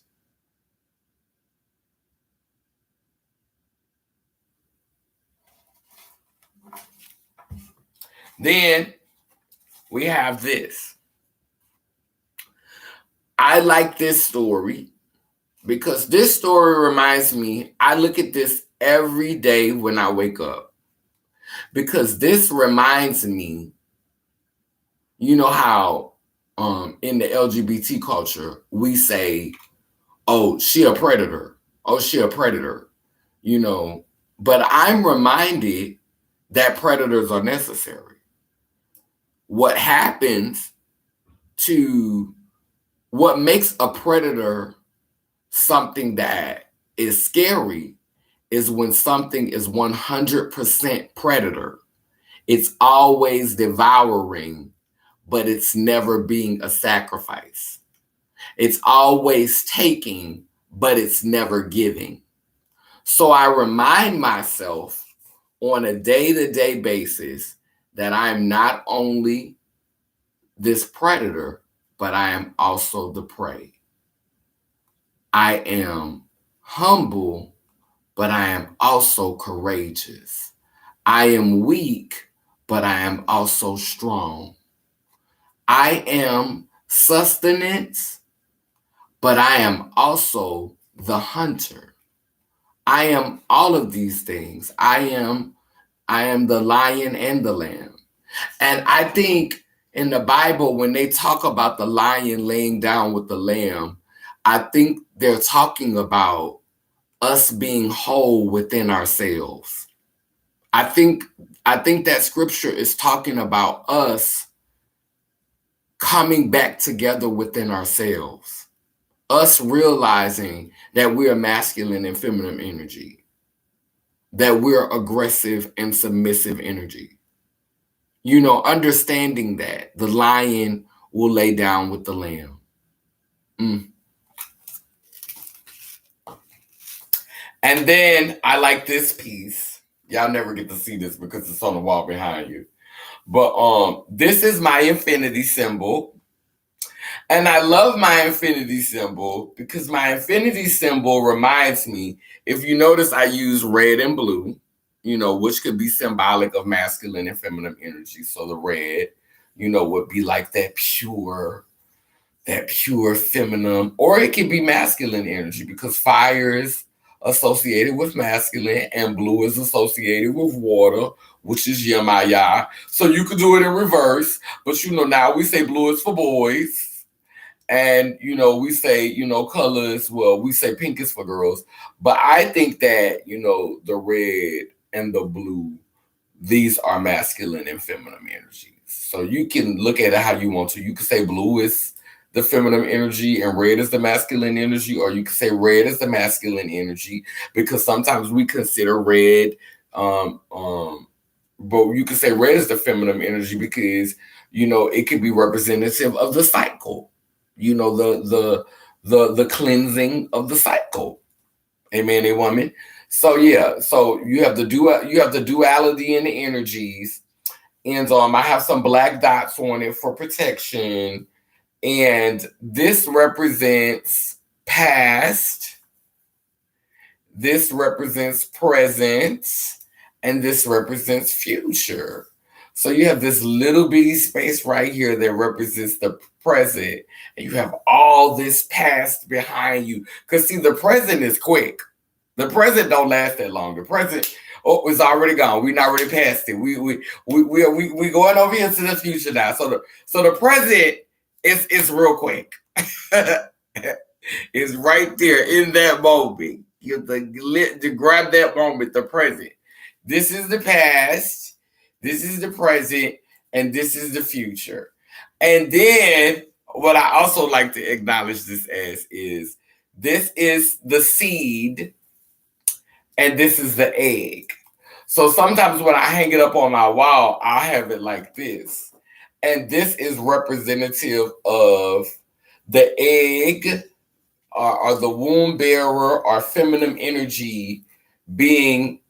[SPEAKER 1] Then we have this. I like this story because this story reminds me, I look at this every day when I wake up, because this reminds me, you know how in the LGBT culture, we say, oh, she a predator. Oh, she a predator, but I'm reminded that predators are necessary. What happens to what makes a predator something that is scary is when something is 100% predator. It's always devouring, but it's never being a sacrifice. It's always taking, but it's never giving. So I remind myself on a day-to-day basis that I am not only this predator, but I am also the prey. I am humble, but I am also courageous. I am weak, but I am also strong. I am sustenance, but I am also the hunter. I am all of these things. I am the lion and the lamb. And I think in the Bible, when they talk about the lion laying down with the lamb, I think they're talking about us being whole within ourselves. I think that scripture is talking about us coming back together within ourselves, us realizing that we are masculine and feminine energy, that we're aggressive and submissive energy. You know, understanding that the lion will lay down with the lamb. And then I like this piece. Y'all never get to see this because it's on the wall behind you. But this is my infinity symbol. And I love my infinity symbol because my infinity symbol reminds me, if you notice, I use red and blue, you know, which could be symbolic of masculine and feminine energy. So the red, you know, would be like that pure feminine, or it can be masculine energy because fire is associated with masculine and blue is associated with water, which is Yemaya. So you could do it in reverse, but you know, now we say blue is for boys. And, you know, we say, you know, colors, well, we say pink is for girls. But I think that, you know, the red and the blue, these are masculine and feminine energies. So you can look at it how you want to. You can say blue is the feminine energy and red is the masculine energy, or you can say red is the masculine energy, because sometimes we consider red, but you can say red is the feminine energy because, you know, it could be representative of the cycle. You know, the cleansing of the cycle. Amen, a woman. So yeah, so you have the duality in the energies, and I have some black dots on it for protection, and this represents past, this represents present, and this represents future. So you have this little bitty space right here that represents the present, and you have all this past behind you. Because see, the present is quick. The present don't last that long. The present, it's already gone. We're not already past it. We going over here to the future now. So the present is real quick. It's right there in that moment. You have to grab that moment, the present. This is the past. This is the present, and this is the future. And then what I also like to acknowledge this as is this is the seed and this is the egg. So sometimes when I hang it up on my wall, I'll have it like this. And this is representative of the egg or the womb bearer or feminine energy being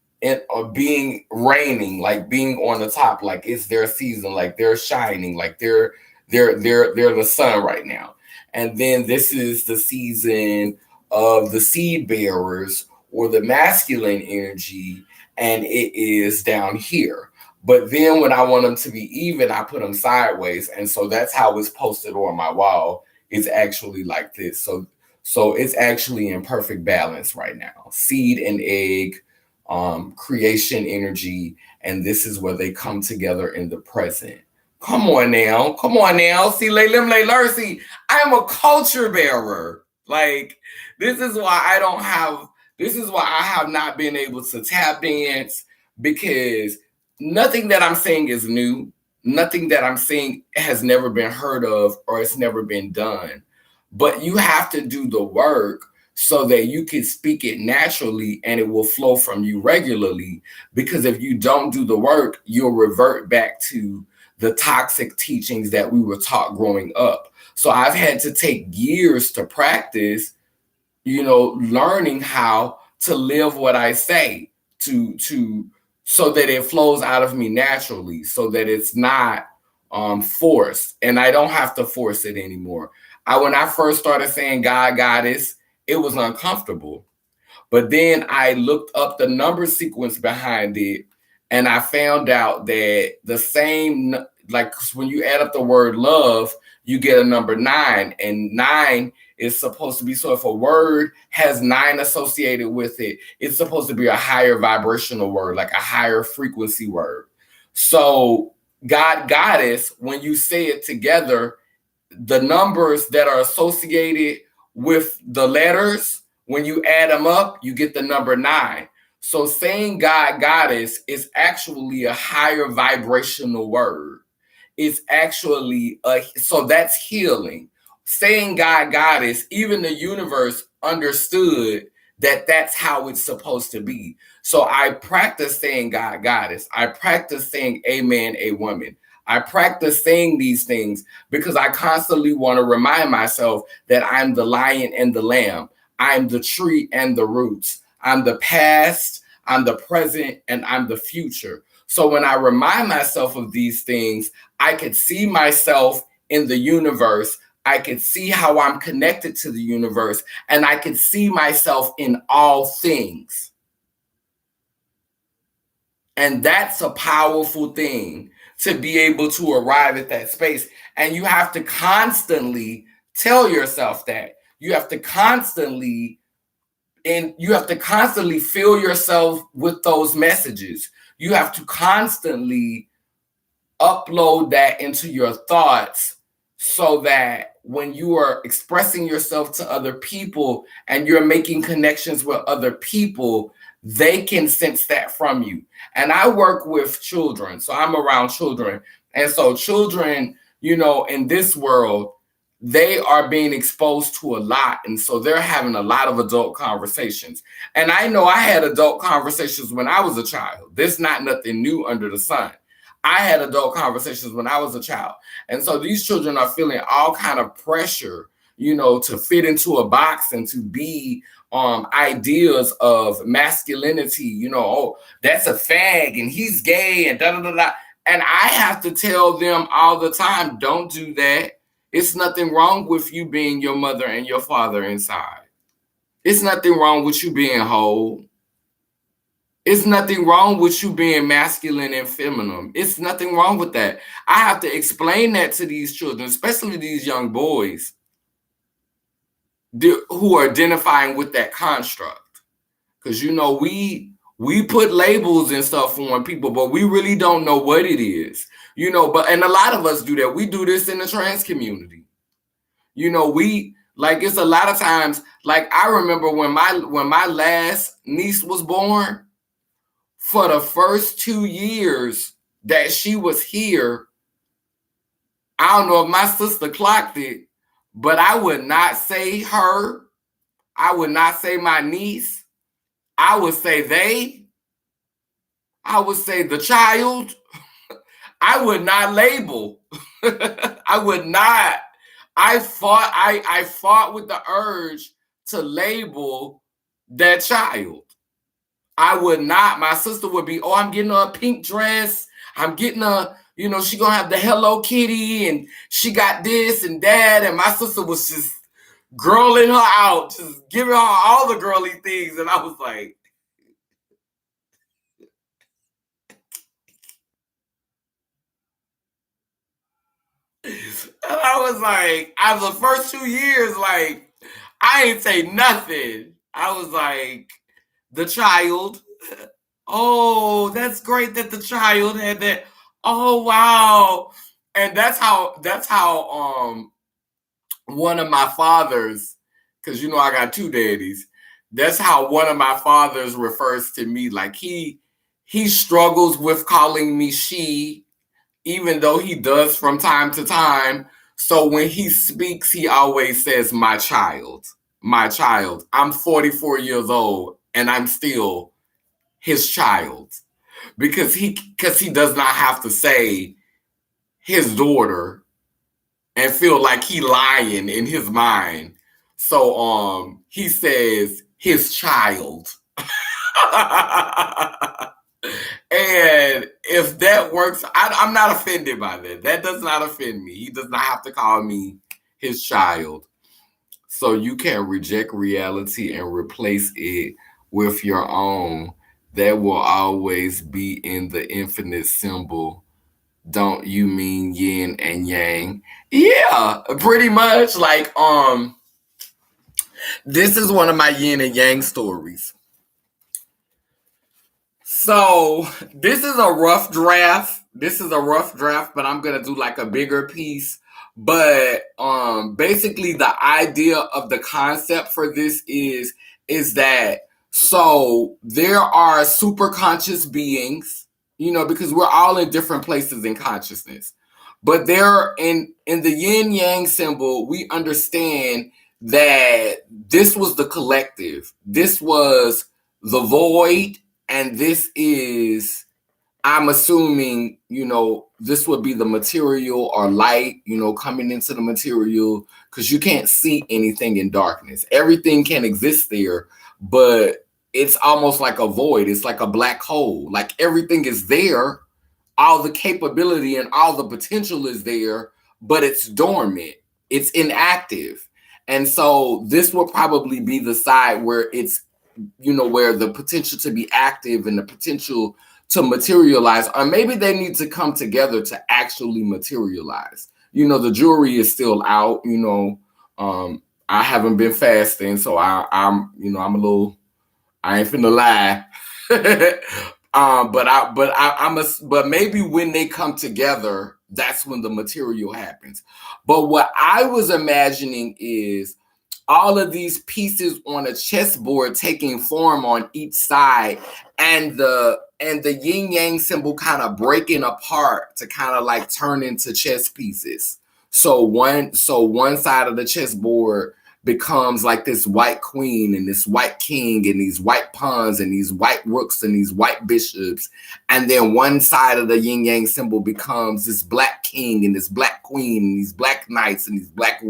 [SPEAKER 1] reigning, like being on the top, like it's their season, like they're shining, like they're the sun right now. And then this is the season of the seed bearers or the masculine energy, and it is down here. But then when I want them to be even, I put them sideways, and so that's how it's posted on my wall. It's actually like this. So it's actually in perfect balance right now. Seed and egg, creation energy, and this is where they come together in the present. Come on now. See, see, I'm a culture bearer. Like, this is why I have not been able to tap dance, because nothing that I'm saying is new. Nothing that I'm saying has never been heard of or it's never been done. But you have to do the work so that you can speak it naturally and it will flow from you regularly. Because if you don't do the work, you'll revert back to the toxic teachings that we were taught growing up. So I've had to take years to practice, learning how to live what I say, to so that it flows out of me naturally, so that it's not forced, and I don't have to force it anymore. When I first started saying God, Goddess, it was uncomfortable. But then I looked up the number sequence behind it, and I found out that the same, like when you add up the word love, you get a number 9, and 9 is supposed to be, so if a word has 9 associated with it, it's supposed to be a higher vibrational word, like a higher frequency word. So God, Goddess, when you say it together, the numbers that are associated with the letters, when you add them up, you get the number 9. So saying God, Goddess is actually a higher vibrational word. It's actually so that's healing. Saying God, Goddess, even the universe understood that that's how it's supposed to be. So I practice saying God, Goddess. I practice saying a man, a woman. I practice saying these things because I constantly want to remind myself that I'm the lion and the lamb. I'm the tree and the roots. I'm the past, I'm the present, and I'm the future. So when I remind myself of these things, I could see myself in the universe. I could see how I'm connected to the universe, and I could see myself in all things. And that's a powerful thing, to be able to arrive at that space. And you have to constantly tell yourself that. You have to constantly fill yourself with those messages. You have to constantly upload that into your thoughts, so that when you are expressing yourself to other people and you're making connections with other people, they can sense that from you. And I work with children, so I'm around children. And so children, in this world, they are being exposed to a lot. And so they're having a lot of adult conversations. And I know I had adult conversations when I was a child. There's not nothing new under the sun. I had adult conversations when I was a child. And so these children are feeling all kind of pressure, to fit into a box and to be ideas of masculinity, oh, that's a fag and he's gay and da da da da. And I have to tell them all the time, don't do that. It's nothing wrong with you being your mother and your father inside. It's nothing wrong with you being whole. It's nothing wrong with you being masculine and feminine. It's nothing wrong with that. I have to explain that to these children, especially these young boys who are identifying with that construct. Because, we put labels and stuff on people, but we really don't know what it is. And a lot of us do that. We do this in the trans community. It's a lot of times, like I remember when my last niece was born, for the first 2 years that she was here, I don't know if my sister clocked it, but I would not say her. I would not say my niece. I would say they. I would say the child. I would not label. I would not. I fought with the urge to label that child. I would not. My sister would be, I'm getting her a pink dress. I'm getting her, she gonna have the Hello Kitty and she got this and that. And my sister was just girling her out, just giving her all the girly things. And I was like, the first 2 years, like, I ain't say nothing. I was like, the child. Oh, that's great that the child had that. Oh, wow. And that's how one of my fathers, because I got 2 daddies, that's how one of my fathers refers to me. Like he struggles with calling me she, even though he does from time to time. So when he speaks, he always says my child. my child. I'm 44 years old and I'm still his child because he does not have to say his daughter and feel like he lying in his mind. So he says his child. And if that works, I'm not offended by that. That does not offend me. He does not have to call me his child. So you can reject reality and replace it with your own. That will always be in the infinite symbol. Don't you mean yin and yang? Yeah, pretty much. Like, this is one of my yin and yang stories. So this is a rough draft. But I'm gonna do like a bigger piece. But basically the idea of the concept for this is that so there are super conscious beings, because we're all in different places in consciousness. But there in the yin yang symbol, we understand that this was the collective. This was the void, and this is, I'm assuming, this would be the material or light, coming into the material, because you can't see anything in darkness. Everything can exist there, but it's almost like a void. It's like a black hole. Like everything is there, all the capability and all the potential is there, but it's dormant. It's inactive. And so this will probably be the side where it's, where the potential to be active and the potential to materialize, or maybe they need to come together to actually materialize. The jury is still out. I haven't been fasting, so I'm a little. I ain't finna lie. But maybe when they come together, that's when the material happens. But what I was imagining is all of these pieces on a chessboard taking form on each side, and the yin yang symbol kind of breaking apart to kind of like turn into chess pieces. So one side of the chessboard becomes like this white queen and this white king and these white pawns and these white rooks and these white bishops. And then one side of the yin yang symbol becomes this black king and this black queen and these black knights and these black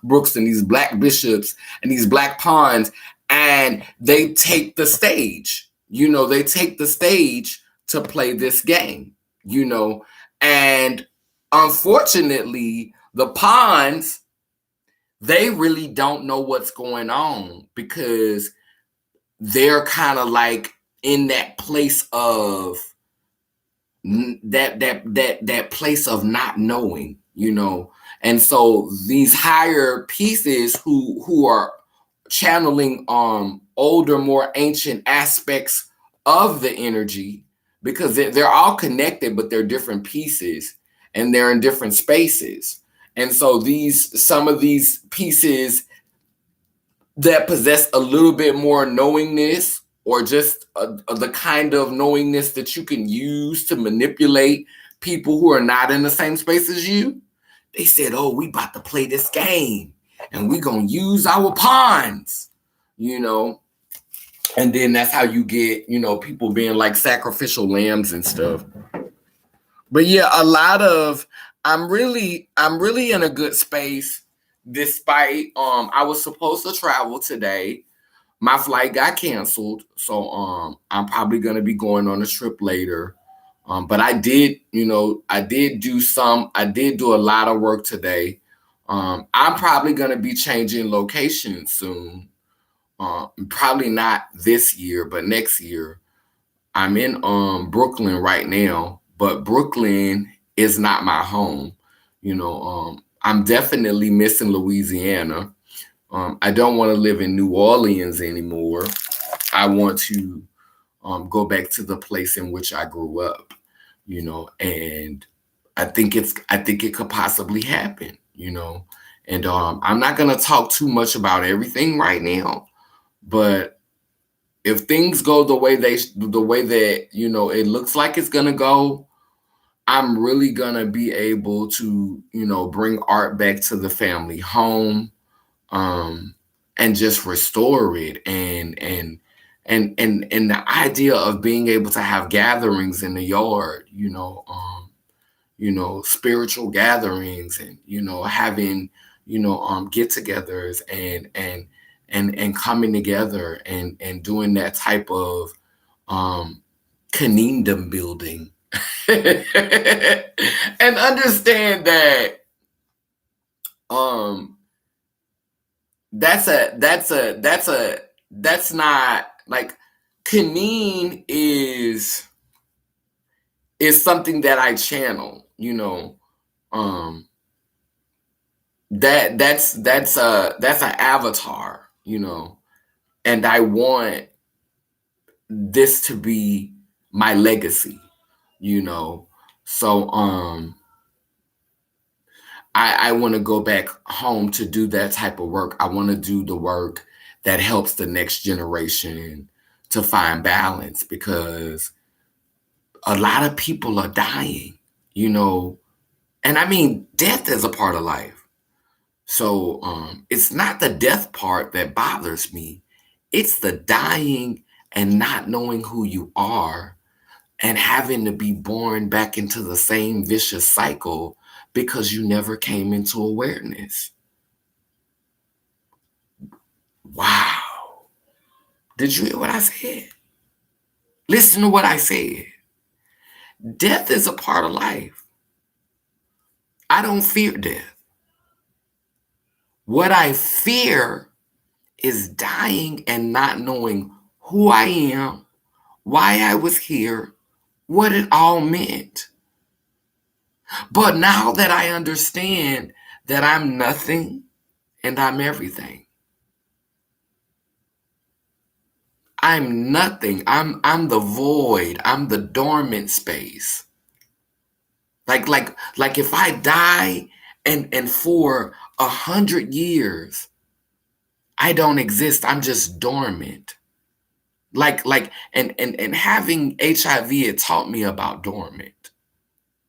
[SPEAKER 1] rooks and these black bishops and these black pawns. And they take the stage. They take the stage to play this game, and unfortunately, the pawns, they really don't know what's going on because they're kind of like in that place of that place of not knowing, and so these higher pieces who are channeling older, more ancient aspects of the energy, because they're all connected, but they're different pieces and they're in different spaces. And so some of these pieces that possess a little bit more knowingness, or just the kind of knowingness that you can use to manipulate people who are not in the same space as you, they said, oh, we about to play this game and we're going to use our pawns, and then that's how you get, people being like sacrificial lambs and stuff. But yeah, I'm really in a good space, despite I was supposed to travel today. My flight got canceled, so I'm probably gonna be going on a trip later. But I did do a lot of work today. I'm probably gonna be changing location soon. Probably not this year, but next year. I'm in Brooklyn right now, but Brooklyn is not my home. I'm definitely missing Louisiana. I don't want to live in New Orleans anymore. I want to go back to the place in which I grew up, and I think it could possibly happen, and I'm not going to talk too much about everything right now, but if things go the way that, it looks like it's going to go, I'm really going to be able to, bring art back to the family home. and just restore it. And the idea of being able to have gatherings in the yard, spiritual gatherings, and having get-togethers, and coming together, and doing that type of kingdom building. And understand that that's not like, Kaneen is something that I channel, that's an avatar, and I want this to be my legacy, so I want to go back home to do that type of work. I want to do the work that helps the next generation to find balance, because a lot of people are dying, and I mean, death is a part of life. So it's not the death part that bothers me. It's the dying and not knowing who you are, and having to be born back into the same vicious cycle because you never came into awareness. Wow. Did you hear what I said? Listen to what I said. Death is a part of life. I don't fear death. What I fear is dying and not knowing who I am, why I was here, what it all meant. But now that I understand that I'm nothing and I'm everything. I'm nothing. I'm the void. I'm the dormant space. Like if I die and for 100 years I don't exist, I'm just dormant. And having HIV, it taught me about dormant,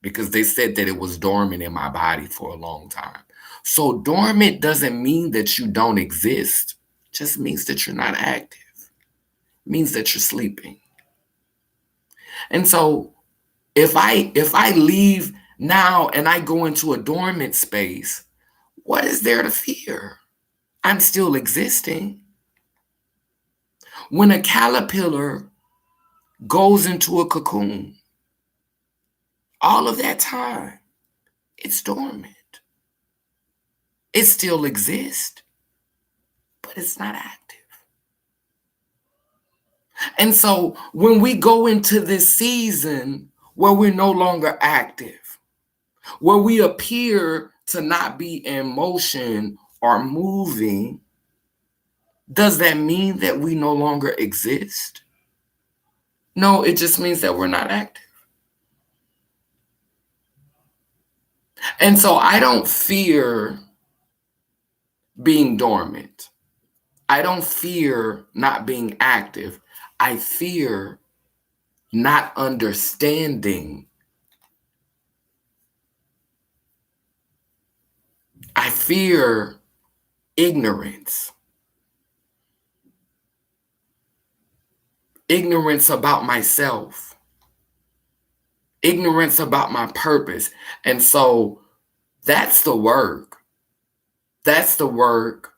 [SPEAKER 1] because they said that it was dormant in my body for a long time. So dormant doesn't mean that you don't exist. It just means that you're not active. It means that you're sleeping. And so if I leave now and I go into a dormant space, what is there to fear? I'm still existing. When a caterpillar goes into a cocoon, all of that time, it's dormant. It still exists, but it's not active. And so when we go into this season where we're no longer active, where we appear to not be in motion or moving, does that mean that we no longer exist? No, it just means that we're not active. And so I don't fear being dormant. I don't fear not being active. I fear not understanding. I fear ignorance. Ignorance about myself. Ignorance about my purpose. And so that's the work. That's the work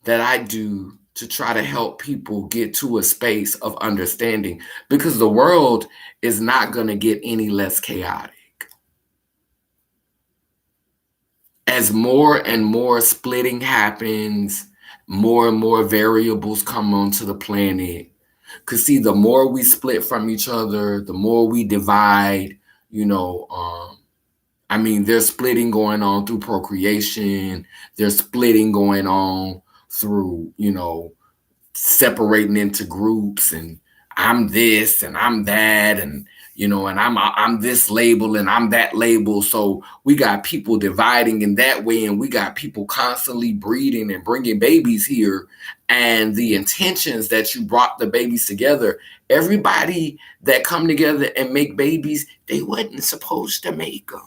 [SPEAKER 1] that I do to try to help people get to a space of understanding, because the world is not going to get any less chaotic. As more and more splitting happens, more and more variables come onto the planet. Because see, the more we split from each other, the more we divide, there's splitting going on through procreation. There's splitting going on through, separating into groups, and I'm this and I'm that, and and I'm this label and I'm that label. So we got people dividing in that way, and we got people constantly breeding and bringing babies here. And the intentions that you brought the babies together, everybody that come together and make babies, they wasn't supposed to make them.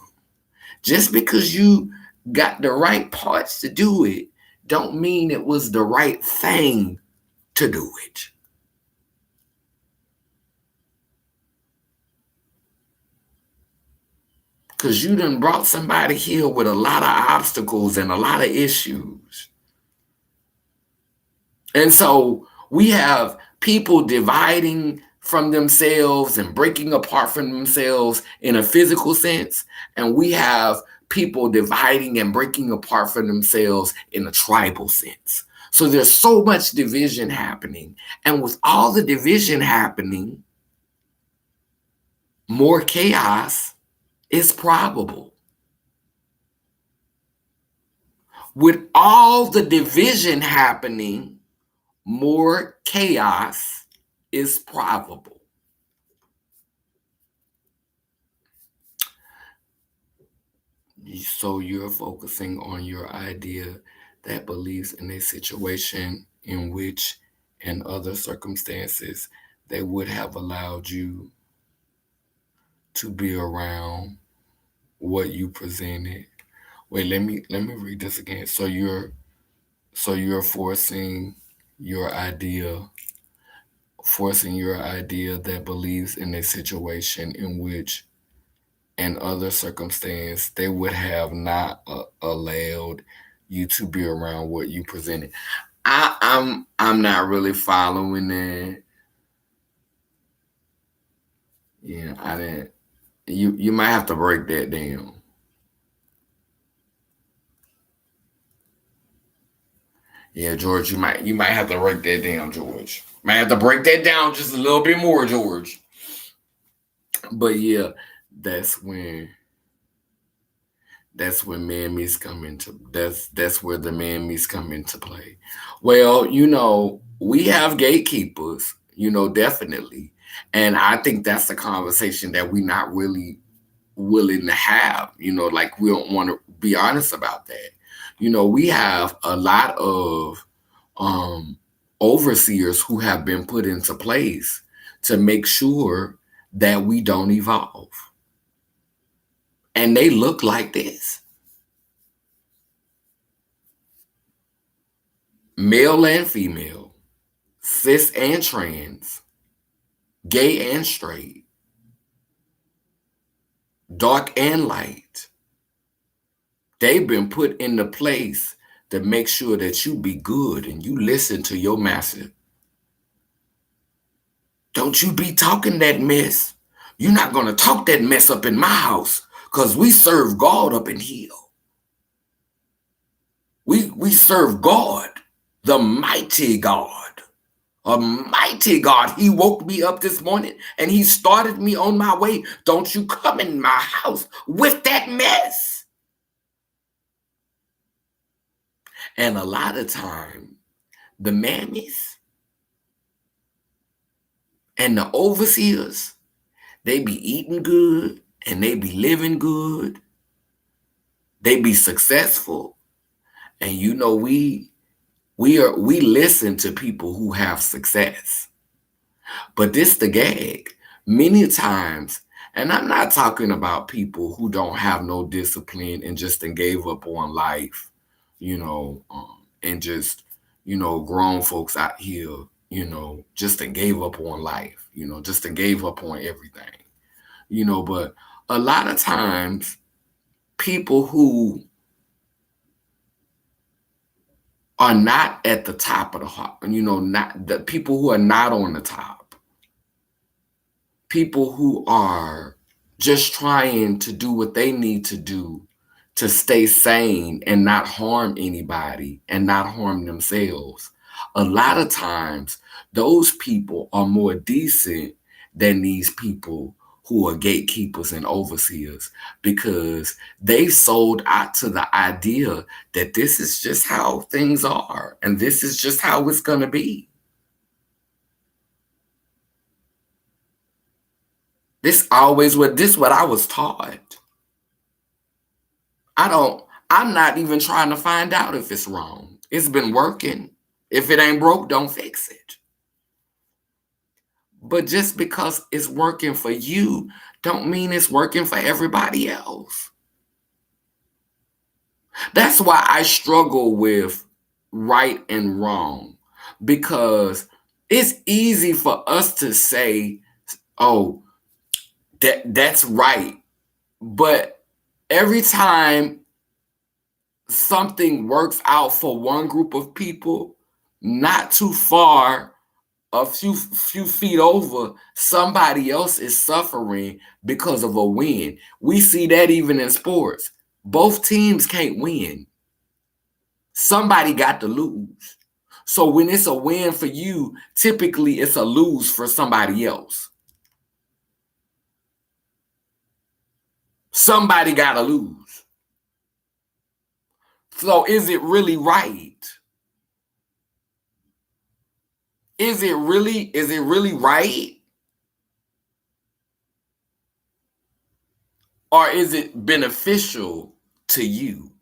[SPEAKER 1] Just because you got the right parts to do it don't mean it was the right thing to do it. Because you done brought somebody here with a lot of obstacles and a lot of issues. And so we have people dividing from themselves and breaking apart from themselves in a physical sense. And we have people dividing and breaking apart from themselves in a tribal sense. So there's so much division happening. And with all the division happening, more chaos is probable. With all the division happening, more chaos is probable. So you're focusing on your idea that believes in a situation in which, in other circumstances, they would have allowed you to be around what you presented. Wait, let me read this again. So you're forcing your idea that believes in a situation in which, in other circumstance, they would have not allowed you to be around what you presented. I'm not really following that. Yeah, I didn't. You might have to break that down. Yeah, George, you might have to break that down, George. Might have to break that down just a little bit more, George. But yeah, that's when man meets come into that's where the man meets come into play. Well, we have gatekeepers, definitely. And I think that's the conversation that we're not really willing to have, like we don't want to be honest about that. We have a lot of overseers who have been put into place to make sure that we don't evolve. And they look like this: male and female, cis and trans, gay and straight, dark and light. They've been put into place to make sure that you be good and you listen to your master. Don't you be talking that mess. You're not going to talk that mess up in my house, because we serve God up in here. We serve God, the mighty God, a mighty God. He woke me up this morning and he started me on my way. Don't you come in my house with that mess. And a lot of time, the mammies and the overseers, they be eating good and they be living good. They be successful. And we listen to people who have success. But this the gag. Many times, and I'm not talking about people who don't have no discipline and just gave up on life, and just, grown folks out here, just gave up on life, just gave up on everything, but a lot of times people who are not at the top of the heart, not the people who are not on the top, people who are just trying to do what they need to do to stay sane and not harm anybody and not harm themselves. A lot of times, those people are more decent than these people who are gatekeepers and overseers, because they sold out to the idea that this is just how things are and this is just how it's going to be. This what I was taught. I'm not even trying to find out if it's wrong. It's been working. If it ain't broke, don't fix it. But just because it's working for you, don't mean it's working for everybody else. That's why I struggle with right and wrong, because it's easy for us to say, oh, that's right. But every time something works out for one group of people, not too far, a few feet over, somebody else is suffering because of a win. We see that even in sports. Both teams can't win. Somebody got to lose. So when it's a win for you, typically it's a lose for somebody else. Somebody got to lose. So is it really right? Is it really right? Or is it beneficial to you?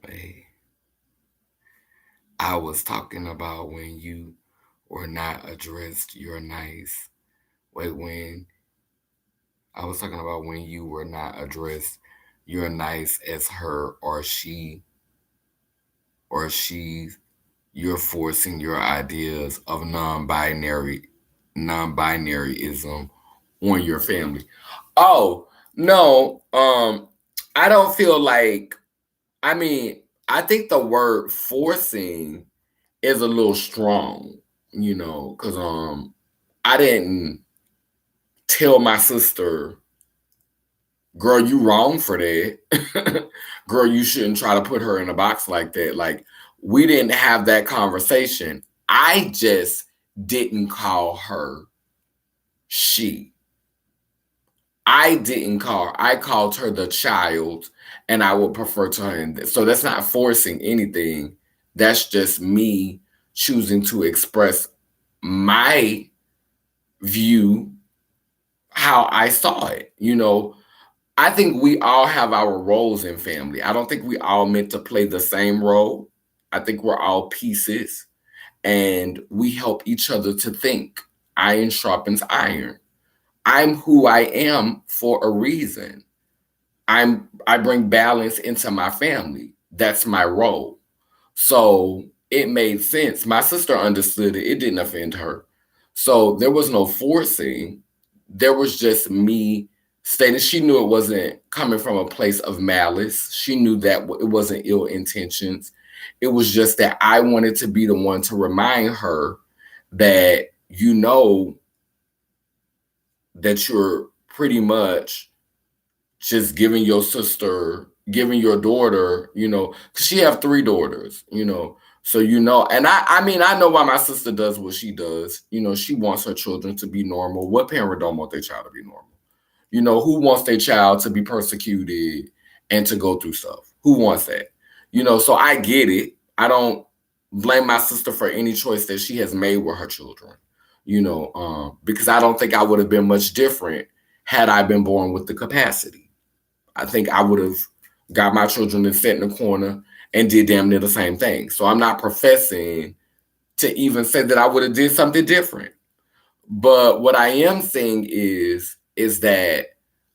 [SPEAKER 1] Hey, I was talking about when you were not addressed, you're nice. Wait, when I was talking about when you were not addressed, you're nice as her or she, you're forcing your ideas of non-binaryism on your family. Oh, no, I don't feel like, I mean, I think the word forcing is a little strong, because I didn't tell my sister, girl, you wrong for that. Girl, you shouldn't try to put her in a box like that. Like, we didn't have that conversation. I just didn't call her she. I didn't call her. I called her the child, and I would prefer to her. So that's not forcing anything. That's just me choosing to express my view, how I saw it. I think we all have our roles in family. I don't think we all meant to play the same role. I think we're all pieces, and we help each other to think. Iron sharpens iron. I'm who I am for a reason. I bring balance into my family. That's my role. So it made sense. My sister understood it. It didn't offend her. So there was no forcing. There was just me stating. She knew it wasn't coming from a place of malice. She knew that it wasn't ill intentions. It was just that I wanted to be the one to remind her that that you're pretty much just giving your daughter, because she have 3 daughters, so and I know why my sister does what she does. She wants her children to be normal. What parent don't want their child to be normal? Who wants their child to be persecuted and to go through stuff? Who wants that? So I get it. I don't blame my sister for any choice that she has made with her children, because I don't think I would have been much different had I been born with the capacity. I think I would have got my children and sat in the corner and did damn near the same thing. So I'm not professing to even say that I would have did something different. But what I am saying is that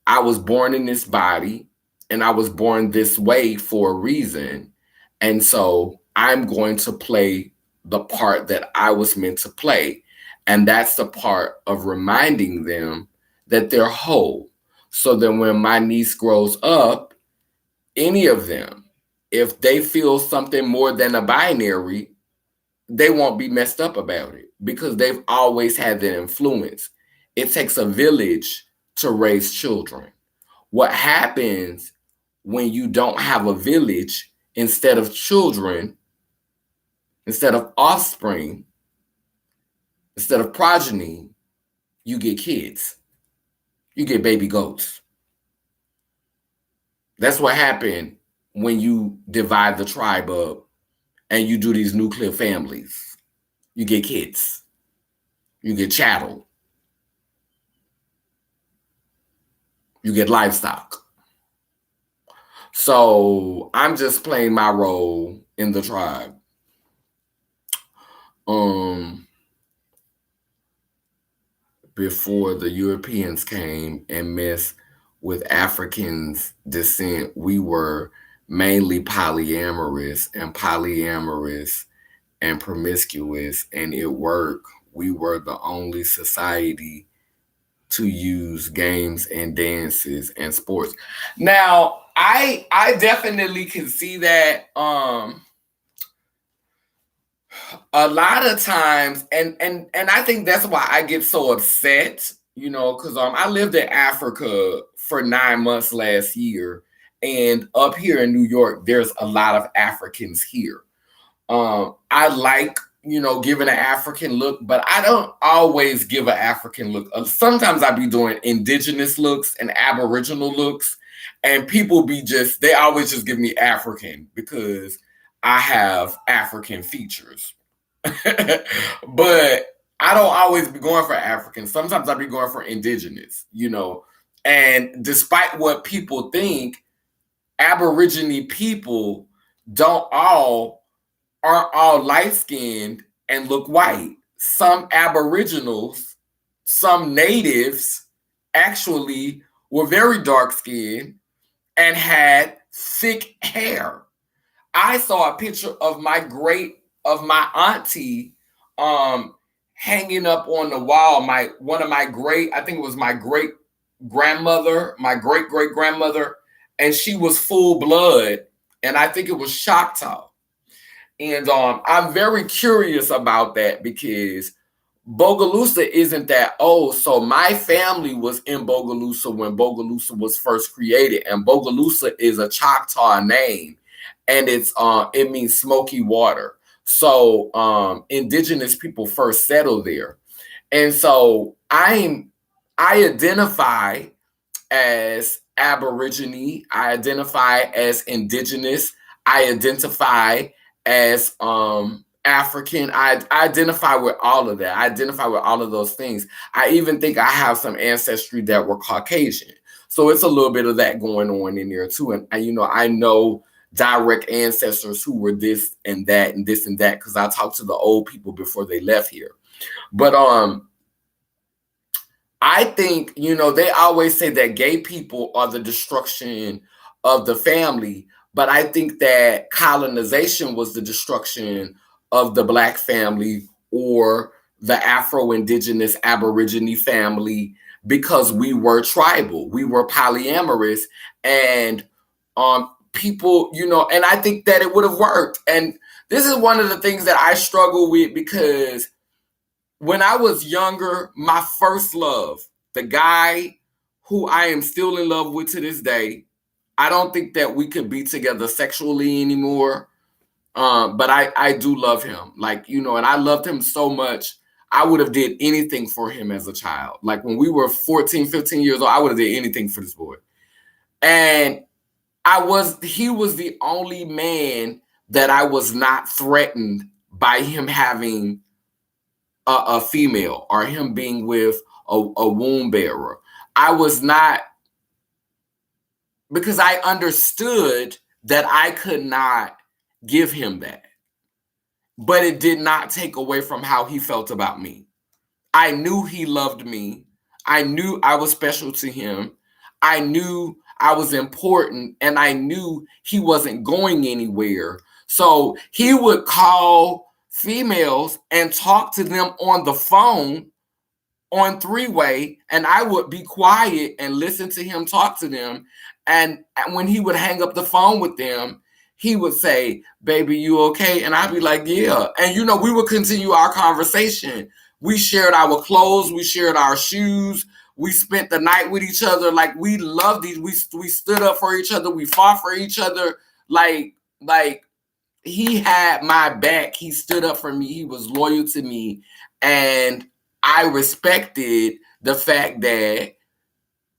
[SPEAKER 1] I was born in this body, and I was born this way for a reason. And so I'm going to play the part that I was meant to play. And that's the part of reminding them that they're whole. So then when my niece grows up, any of them, if they feel something more than a binary, they won't be messed up about it because they've always had that influence. It takes a village to raise children. What happens when you don't have a village, instead of children, instead of offspring, instead of progeny, you get kids. You get baby goats. That's what happened when you divide the tribe up and you do these nuclear families. You get kids. You get chattel. You get livestock. So I'm just playing my role in the tribe. Before the Europeans came and messed with Africans' descent, we were mainly polyamorous and promiscuous, and it worked. We were the only society to use games and dances and sports. Now, I definitely can see that a lot of times, and I think that's why I get so upset, because I lived in Africa for 9 months last year, and up here in New York, there's a lot of Africans here. I like, giving an African look, but I don't always give an African look. Sometimes I be doing indigenous looks and Aboriginal looks, and people they always just give me African because I have African features. But I don't always be going for African. Sometimes I be going for indigenous, And despite what people think, Aborigine people don't all aren't all light skinned and look white. Some Aboriginals, some natives actually were very dark skinned and had thick hair. I saw a picture of my auntie hanging up on the wall. One of my great, I think it was my great grandmother, my great great grandmother, and she was full blood, and I think it was Choctaw. And I'm very curious about that because Bogalusa isn't that old. So my family was in Bogalusa when Bogalusa was first created, and Bogalusa is a Choctaw name, and it means smoky water. So indigenous people first settled there, and so I identify as Aborigine, I identify as indigenous, I identify as African. I identify with all of that. I identify with all of those things. I even think I have some ancestry that were Caucasian. So it's a little bit of that going on in there too. And I know direct ancestors who were this and that and this and that because I talked to the old people before they left here. But I think, they always say that gay people are the destruction of the family, but I think that colonization was the destruction of the Black family or the Afro-Indigenous Aborigine family because we were tribal, we were polyamorous, and people, and I think that it would have worked. And this is one of the things that I struggle with because when I was younger, my first love, the guy who I am still in love with to this day, I don't think that we could be together sexually anymore. But I do love him. And I loved him so much. I would have did anything for him as a child. Like when we were 14, 15 years old, I would have did anything for this boy. And he was the only man that I was not threatened by him having a female or him being with a womb bearer. I was not, because I understood that I could not give him that. But it did not take away from how he felt about me. I knew he loved me. I knew I was special to him. I knew I was important, and I knew he wasn't going anywhere. So he would call females and talk to them on the phone on three-way, and I would be quiet and listen to him talk to them. And when he would hang up the phone with them, he would say, "Baby, you okay?" And I'd be like, "Yeah." And we would continue our conversation. We shared our clothes, we shared our shoes, we spent the night with each other. Like we loved each. We stood up for each other. We fought for each other. Like he had my back. He stood up for me. He was loyal to me, and I respected the fact that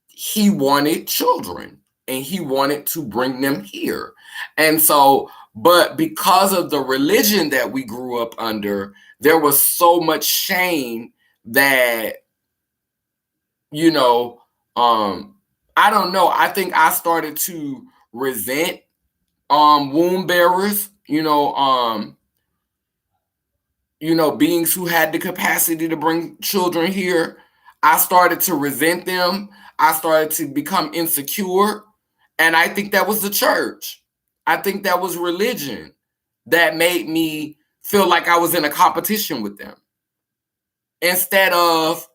[SPEAKER 1] he wanted children and he wanted to bring them here. And so, but because of the religion that we grew up under, there was so much shame that, I don't know. I think I started to resent womb bearers, beings who had the capacity to bring children here. I started to resent them. I started to become insecure. And I think that was the church. I think that was religion that made me feel like I was in a competition with them. Instead of,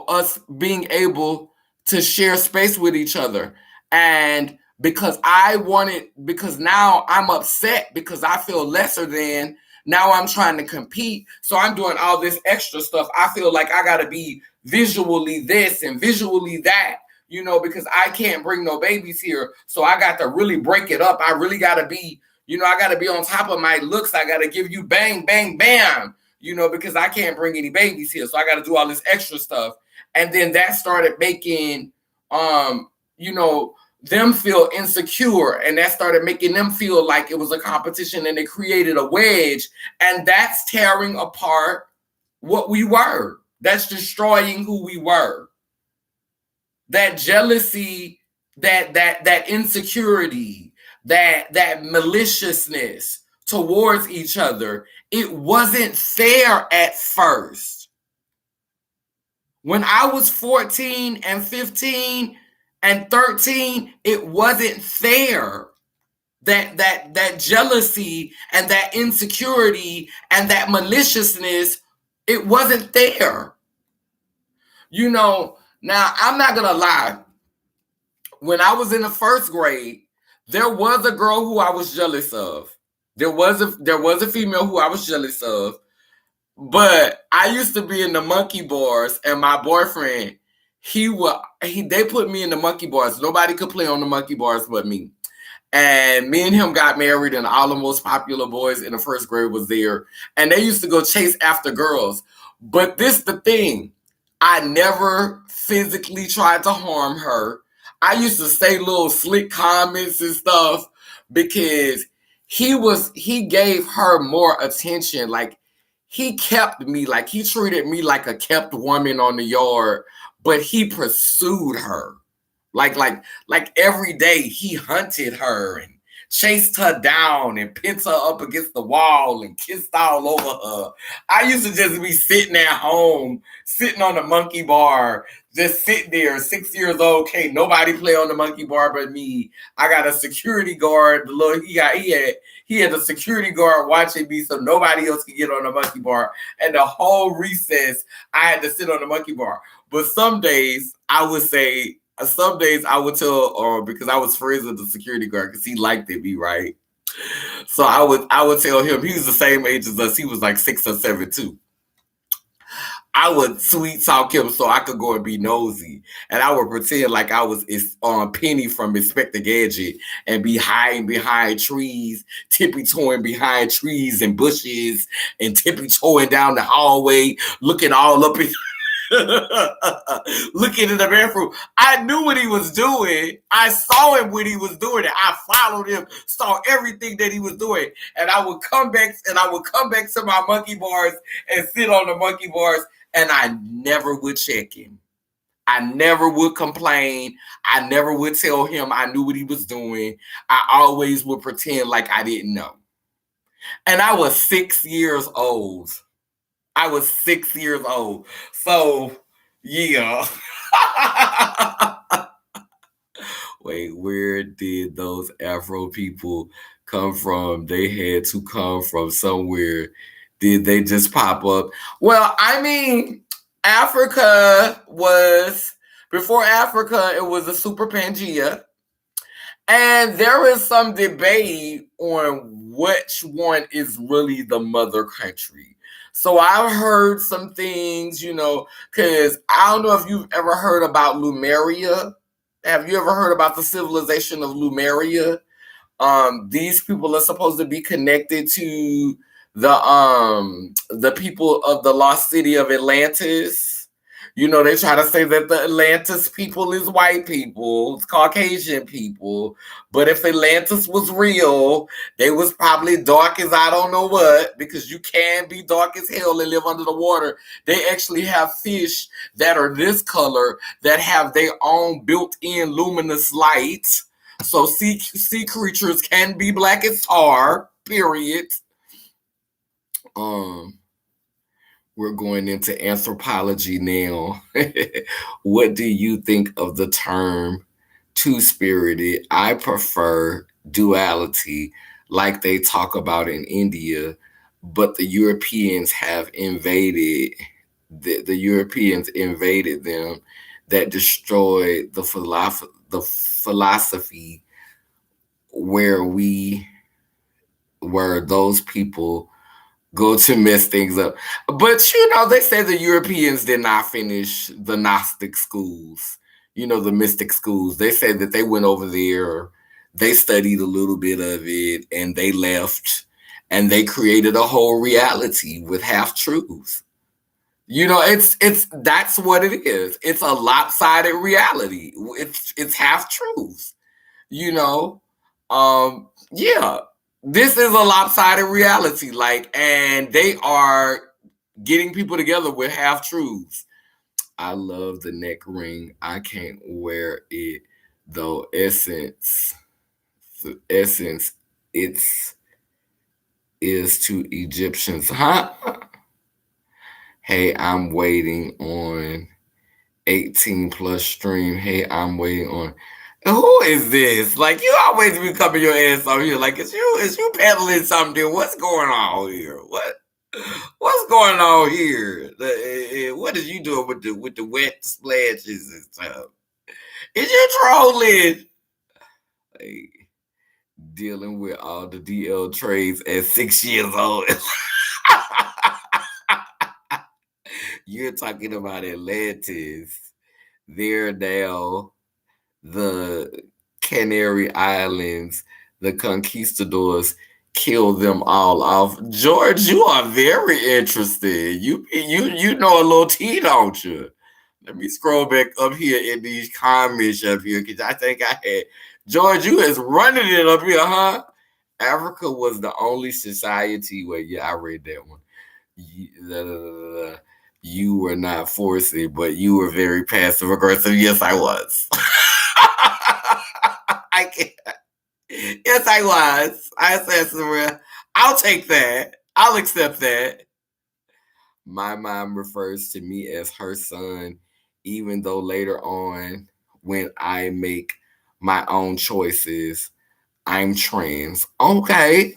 [SPEAKER 1] us being able to share space with each other. And because now I'm upset because I feel lesser than. Now I'm trying to compete. So I'm doing all this extra stuff. I feel like I got to be visually this and visually that, because I can't bring no babies here. So I got to really break it up. I really got to be, I got to be on top of my looks. I got to give you bang, bang, bam, because I can't bring any babies here. So I got to do all this extra stuff. And then that started making, them feel insecure, and that started making them feel like it was a competition, and it created a wedge, and that's tearing apart what we were. That's destroying who we were. That jealousy, that insecurity, that maliciousness towards each other, it wasn't fair at first. When I was 14 and 15 and 13, it wasn't fair. That jealousy and that insecurity and that maliciousness, it wasn't there. Now I'm not gonna lie. When I was in the first grade, there was a girl who I was jealous of. There was a female who I was jealous of. But I used to be in the monkey bars, and my boyfriend, they put me in the monkey bars. Nobody could play on the monkey bars but me. And me and him got married, and all the most popular boys in the first grade was there. And they used to go chase after girls. But this the thing. I never physically tried to harm her. I used to say little slick comments and stuff because he gave her more attention. Like, he kept me, like he treated me like a kept woman on the yard, but he pursued her. Like every day he hunted her and chased her down and pinned her up against the wall and kissed all over her. I used to just be sitting at home, sitting on the monkey bar, just sitting there, 6 years old. Can't nobody play on the monkey bar but me. I got a security guard. He had a security guard watching me so nobody else could get on the monkey bar. And the whole recess, I had to sit on the monkey bar. But some days I would tell, because I was friends with the security guard because he liked it, me, right? So I would tell him, he was the same age as us. He was like 6 or 7 too. I would sweet talk him so I could go and be nosy. And I would pretend like I was Penny from Inspector Gadget and be hiding behind trees, tippy-toeing behind trees and bushes, and tippy-toeing down the hallway, looking all up in looking in the bathroom. I knew what he was doing. I saw him when he was doing it. I followed him, saw everything that he was doing. And I would come back to my monkey bars and sit on the monkey bars. And I never would check him. I never would complain. I never would tell him I knew what he was doing. I always would pretend like I didn't know. And I was 6 years old. So, yeah. Wait, where did those Afro people come from? They had to come from somewhere. Did they just pop up? Well, I mean, before Africa, it was a super Pangea. And there is some debate on which one is really the mother country. So I've heard some things, because I don't know if you've ever heard about Lemuria. Have you ever heard about the civilization of Lemuria? These people are supposed to be connected to the people of the lost city of Atlantis. They try to say that the Atlantis people is white people, it's Caucasian people. But if Atlantis was real, they was probably dark as I don't know what, because you can be dark as hell and live under the water. They actually have fish that are this color that have their own built-in luminous light. So sea creatures can be black as tar, period. We're going into anthropology now. What do you think of the term two-spirited? I prefer duality, like they talk about in India, but the Europeans have invaded. The Europeans invaded them, that destroyed the philosophy where those people go to mess things up. But they say the Europeans did not finish the Gnostic schools, the mystic schools. They said that they went over there, they studied a little bit of it, and they left, and they created a whole reality with half truths. It's that's what it is. It's a lopsided reality. It's half truths. Yeah, this is a lopsided reality. And they are getting people together with half truths. I love the neck ring. I can't wear it though. Essence, it's is to Egyptians, huh? Hey, I'm waiting on 18 plus stream. Hey, I'm waiting on. Who is this? Like, you always be coming your ass on here. Like, is you peddling something? What's going on here? What's going on here? What is you doing with the wet splashes and stuff? Is you trolling? Like, dealing with all the DL trades at 6 years old. You're talking about Atlantis. They're now the Canary Islands. The conquistadors killed them all off. George, you are very interested. You know a little tea, don't you? Let me scroll back up here in these comments up here, because I think I had George. You is running it up here, huh? Africa was the only society where, yeah, I read that one. You were not forcing, but you were very passive aggressive. Yes, I was. I can't. Yes, I was. I said, Sarah, I'll take that. I'll accept that. My mom refers to me as her son, even though later on, when I make my own choices, I'm trans. Okay.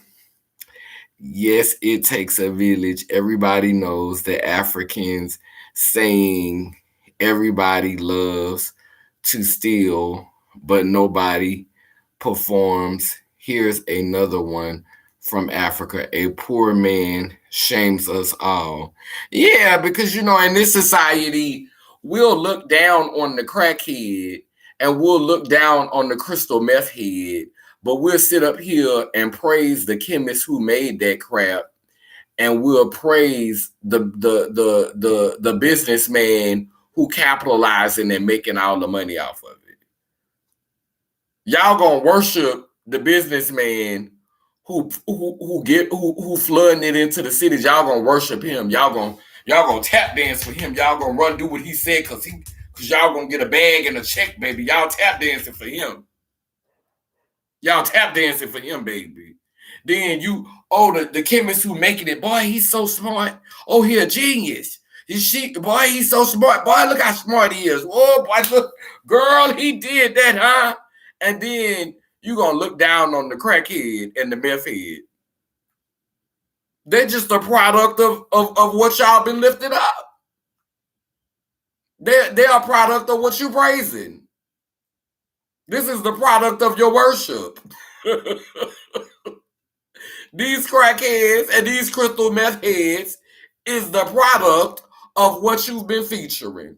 [SPEAKER 1] Yes, it takes a village. Everybody knows that Africans saying everybody loves to steal, but nobody performs. Here's another one from Africa. A poor man shames us all. Yeah, because, in this society, we'll look down on the crackhead and we'll look down on the crystal meth head, but we'll sit up here and praise the chemist who made that crap, and we'll praise the businessman who capitalizing and making all the money off of it. Y'all gonna worship the businessman who flooding it into the cities. Y'all gonna worship him. Y'all gonna tap dance for him. Y'all gonna run do what he said because y'all gonna get a bag and a check, baby. Y'all tap dancing for him. Y'all tap dancing for him, baby. Then the chemist who making it, boy, he's so smart. Oh, he a genius. Boy, he's so smart. Boy, look how smart he is. Oh, boy, look, girl, he did that, huh? And then you gonna look down on the crackhead and the meth head. They're just a product of what y'all been lifting up. They're a product of what you praising. This is the product of your worship. These crackheads and these crystal meth heads is the product of what you've been featuring.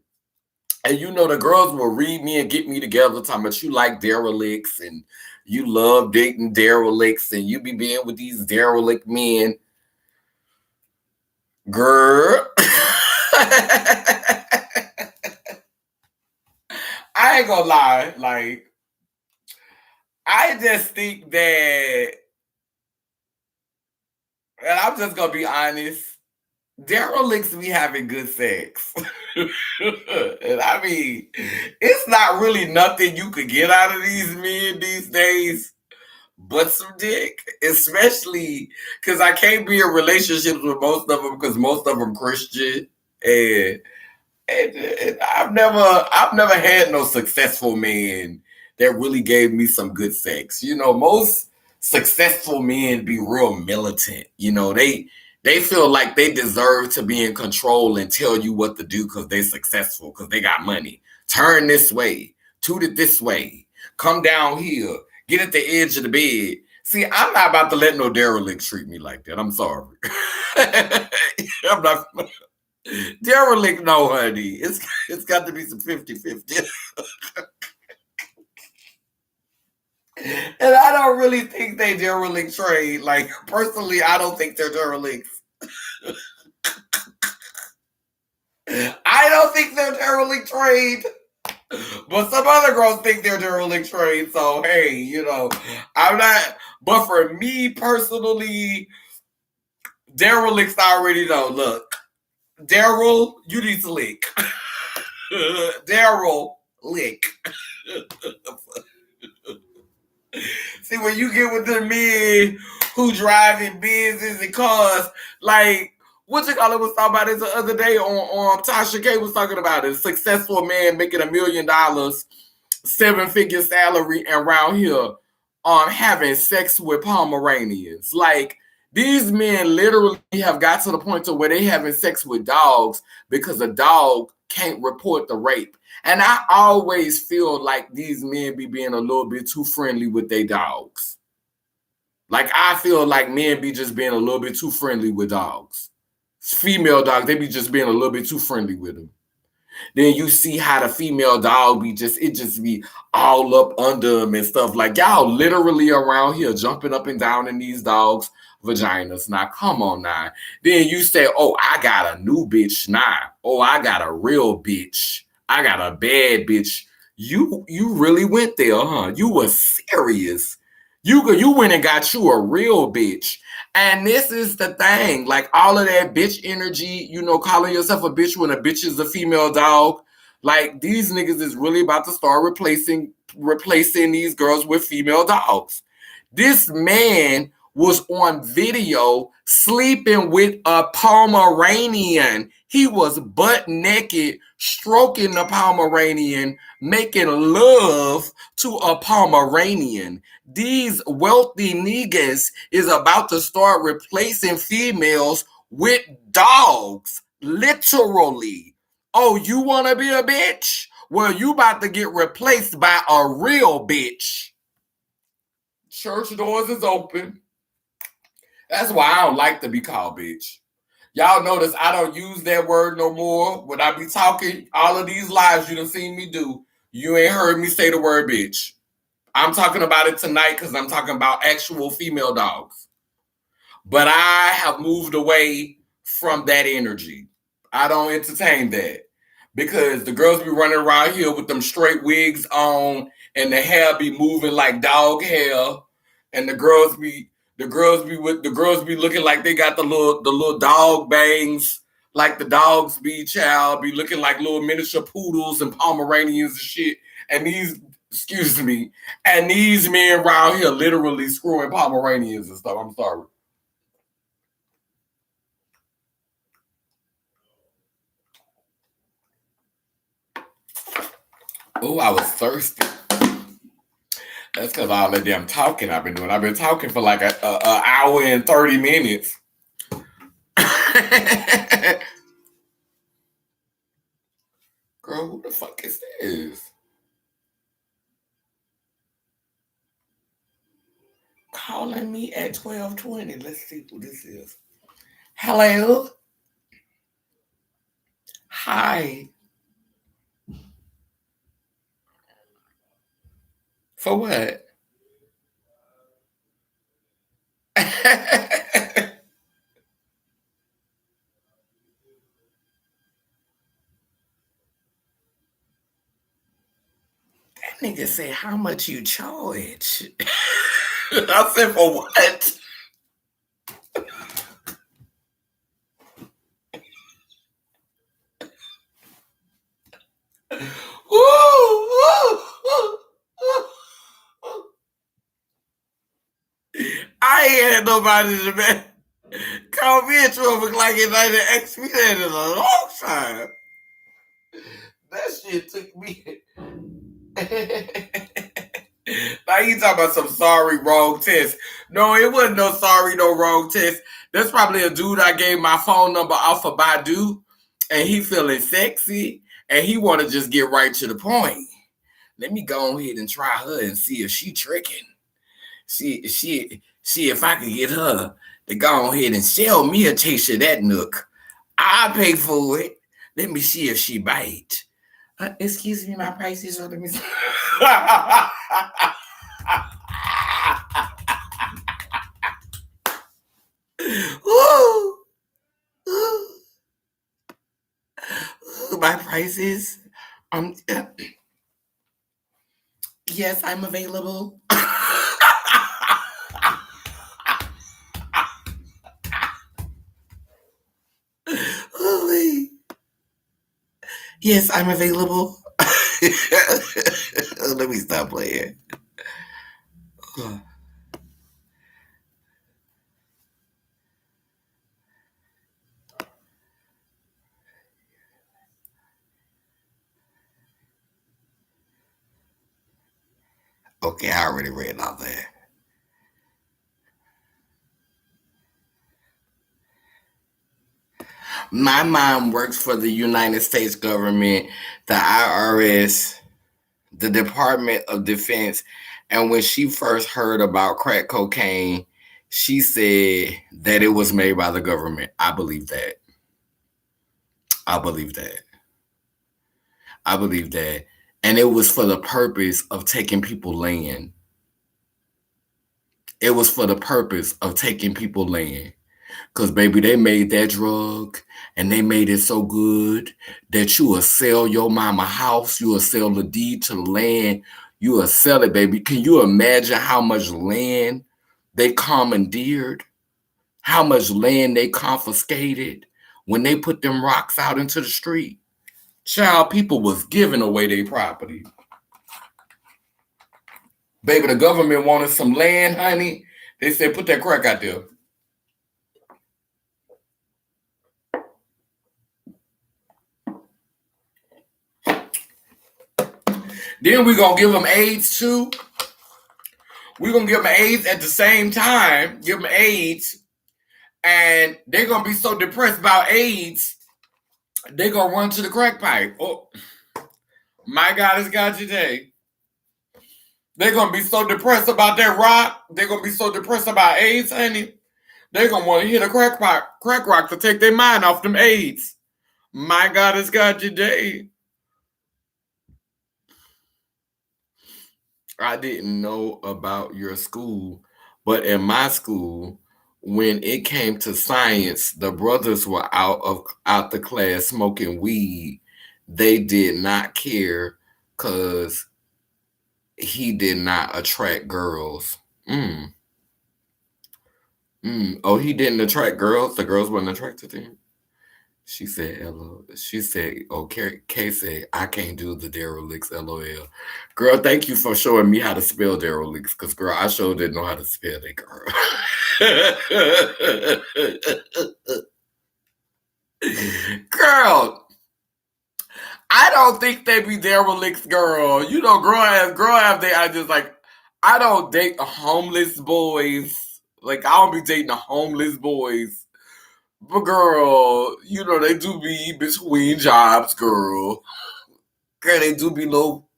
[SPEAKER 1] And the girls will read me and get me together talking about you like derelicts and you love dating derelicts and you be being with these derelict men. Girl. I ain't gonna lie. Like, I just think that, and I'm just gonna be honest, derelicts be having good sex. And I mean, it's not really nothing you could get out of these men these days but some dick, especially because I can't be in relationships with most of them because most of them Christian, and, and I've never had no successful man that really gave me some good sex. You know, most successful men be real militant. You know, they feel like they deserve to be in control and tell you what to do because they're successful, because they got money. Turn this way, toot it this way, come down here, get at the edge of the bed. See, I'm not about to let no derelict treat me like that. I'm sorry. I'm not. Derelict, no, honey. It's got to be some 50-50. And I don't really think they derelict trade. Like, personally, I don't think they're derelicts. I don't think they're derelict trade. But some other girls think they're derelict trade. So, hey, you know, I'm not. But for me personally, derelicts already know. Look, Daryl, you need to lick. Daryl, lick. See, when you get with the men who driving business and cars, like what you call it was talking about this the other day on Tasha K was talking about it. A successful man making $1 million, 7-figure salary, and around here having sex with Pomeranians. Like these men literally have got to the point to where they having sex with dogs because a dog can't report the rape. And I always feel like these men be being a little bit too friendly with their dogs. Like I feel like men be just being a little bit too friendly with dogs. Female dogs, they be just being a little bit too friendly with them. Then you see how the female dog be just be all up under them and stuff. Like y'all literally around here jumping up and down in these dogs' vaginas. Now, come on now. Then you say, oh, I got a new bitch now. Oh, I got a real bitch. I got a bad bitch. You really went there, huh? You were serious. You went and got you a real bitch. And this is the thing, like all of that bitch energy, you know, calling yourself a bitch when a bitch is a female dog. Like these niggas is really about to start replacing these girls with female dogs. This man was on video sleeping with a Pomeranian. He was butt naked, stroking the Pomeranian, making love to a Pomeranian. These wealthy niggas is about to start replacing females with dogs, literally. Oh, you want to be a bitch? Well, you about to get replaced by a real bitch. Church doors is open. That's why I don't like to be called bitch. Y'all notice I don't use that word no more. When I be talking, all of these lives you done seen me do, you ain't heard me say the word bitch. I'm talking about it tonight because I'm talking about actual female dogs. But I have moved away from that energy. I don't entertain that. Because the girls be running around here with them straight wigs on and the hair be moving like dog hair. And the girls be looking like they got the little dog bangs, like the dogs be child, be looking like little miniature poodles and Pomeranians and shit. And these men around here literally screwing Pomeranians and stuff. I'm sorry. Oh, I was thirsty. That's because all the damn talking I've been doing. I've been talking for like an hour and 30 minutes. Girl, who the fuck is this? Calling me at 12:20. Let's see who this is. Hello? Hi. For what? That nigga said, how much you charge? I said, for what? I ain't had nobody to man. Call me a trouble like it ain't asked me that in a long time. That shit took me. Now you talking about some sorry wrong test. No, it wasn't no sorry, no wrong test. That's probably a dude I gave my phone number off of Baidu, and he feeling sexy, and he want to just get right to the point. Let me go ahead and try her and see if she tricking. See if I can get her to go ahead and sell me a taste of that nook. I'll pay for it. Let me see if she bite. Excuse me, my prices are. Let me see. Ooh. Ooh. My prices. Yes, I'm available. Yes, I'm available. Let me stop playing. Okay, I already read all that. My mom works for the United States government, the IRS, the Department of Defense, and when she first heard about crack cocaine, she said that it was made by the government. I believe that. I believe that. I believe that. And it was for the purpose of taking people land. It was for the purpose of taking people land. Because, baby, they made that drug and they made it so good that you will sell your mama house, you will sell the deed to the land, you will sell it, baby. Can you imagine how much land they commandeered? How much land they confiscated when they put them rocks out into the street? Child, people was giving away their property. Baby, the government wanted some land, honey. They said, put that crack out there. Then we're going to give them AIDS too. We're going to give them AIDS at the same time. Give them AIDS. And they're going to be so depressed about AIDS, they're going to run to the crack pipe. Oh, my God has got you today. They're going to be so depressed about that rock. They're going to be so depressed about AIDS, honey. They're going to want to hit a crack rock to take their mind off them AIDS. My God has got you today. I didn't know about your school, but in my school, when it came to science, the brothers were out the class smoking weed. They did not care because he did not attract girls. Oh, he didn't attract girls? The girls weren't attracted to him? She said, "Hello." She said, "Oh, Kay said, I can't do the derelicts, LOL." Girl, thank you for showing me how to spell derelicts, because, girl, I sure didn't know how to spell it, girl. Girl, I don't think they be derelicts, girl. You know, girl have they, I just like, I don't date homeless boys. Like, I don't be dating the homeless boys. But, girl, you know, they do be between jobs, girl. Girl, they do be little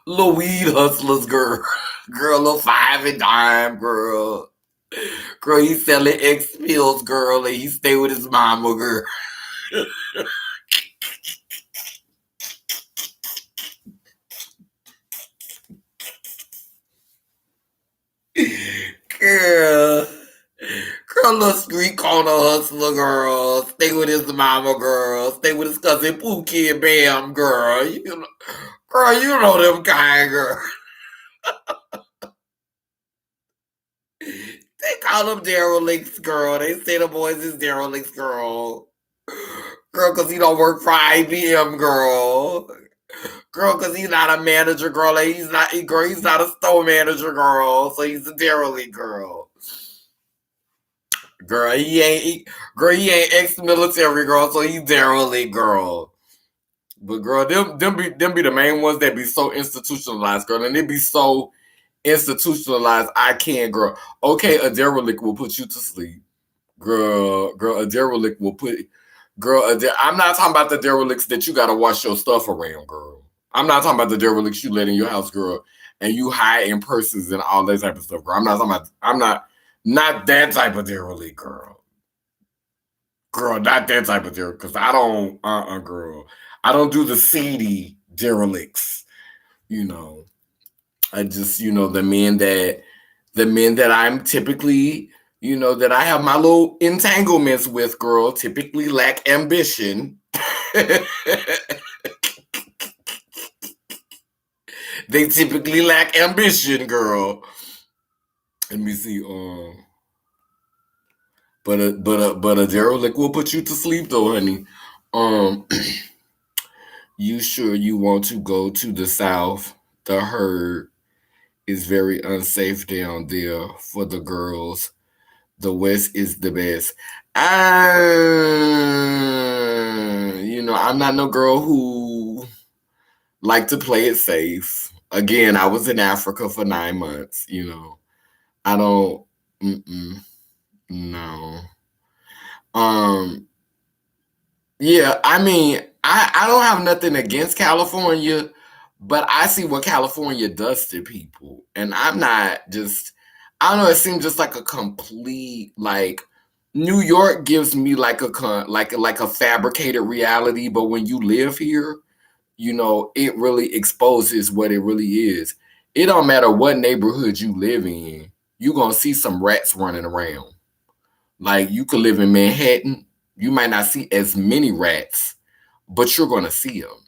[SPEAKER 1] weed hustlers, girl. Girl, little 5 and dime, girl. Girl, he selling X pills, girl, and he stay with his mama, girl. Girl, little street corner hustler, girl. Stay with his mama, girl. Stay with his cousin Pookie and Bam, girl. You know them kind, girl. They call them derelicts, girl. They say the boys is derelicts, girl. Girl, because he don't work for IBM, girl. Girl, because he's not a manager, girl. Like, he's not a store manager, girl. So he's a derelict, girl. Girl, he ain't ex-military, girl. So he's derelict, girl. But girl, them be the main ones that be so institutionalized, girl, and they be so institutionalized. I can't, girl. Okay, a derelict will put you to sleep, girl. A derelict will put, girl. I'm not talking about the derelicts that you gotta wash your stuff around, girl. I'm not talking about the derelicts you let in your house, girl, and you hide in purses and all that type of stuff, girl. I'm not talking about. I'm not that type of derelict, girl. Girl, not that type of derelict, because I don't, girl. I don't do the seedy derelicts, you know. I just, the men that I'm typically, that I have my little entanglements with, girl, typically lack ambition. They typically lack ambition, girl. Let me see. But a derelict will put you to sleep, though, honey. You sure you want to go to the south? The herd is very unsafe down there for the girls. The West is the best. I'm not no girl who like to play it safe. Again, I was in Africa for 9 months. I don't. No. Yeah, I mean, I don't have nothing against California, but I see what California does to people, and I'm not just. I don't know. It seems just like a complete like. New York gives me like a fabricated reality, but when you live here, it really exposes what it really is. It don't matter what neighborhood you live in, you're gonna see some rats running around. Like you could live in Manhattan, you might not see as many rats, but you're gonna see them.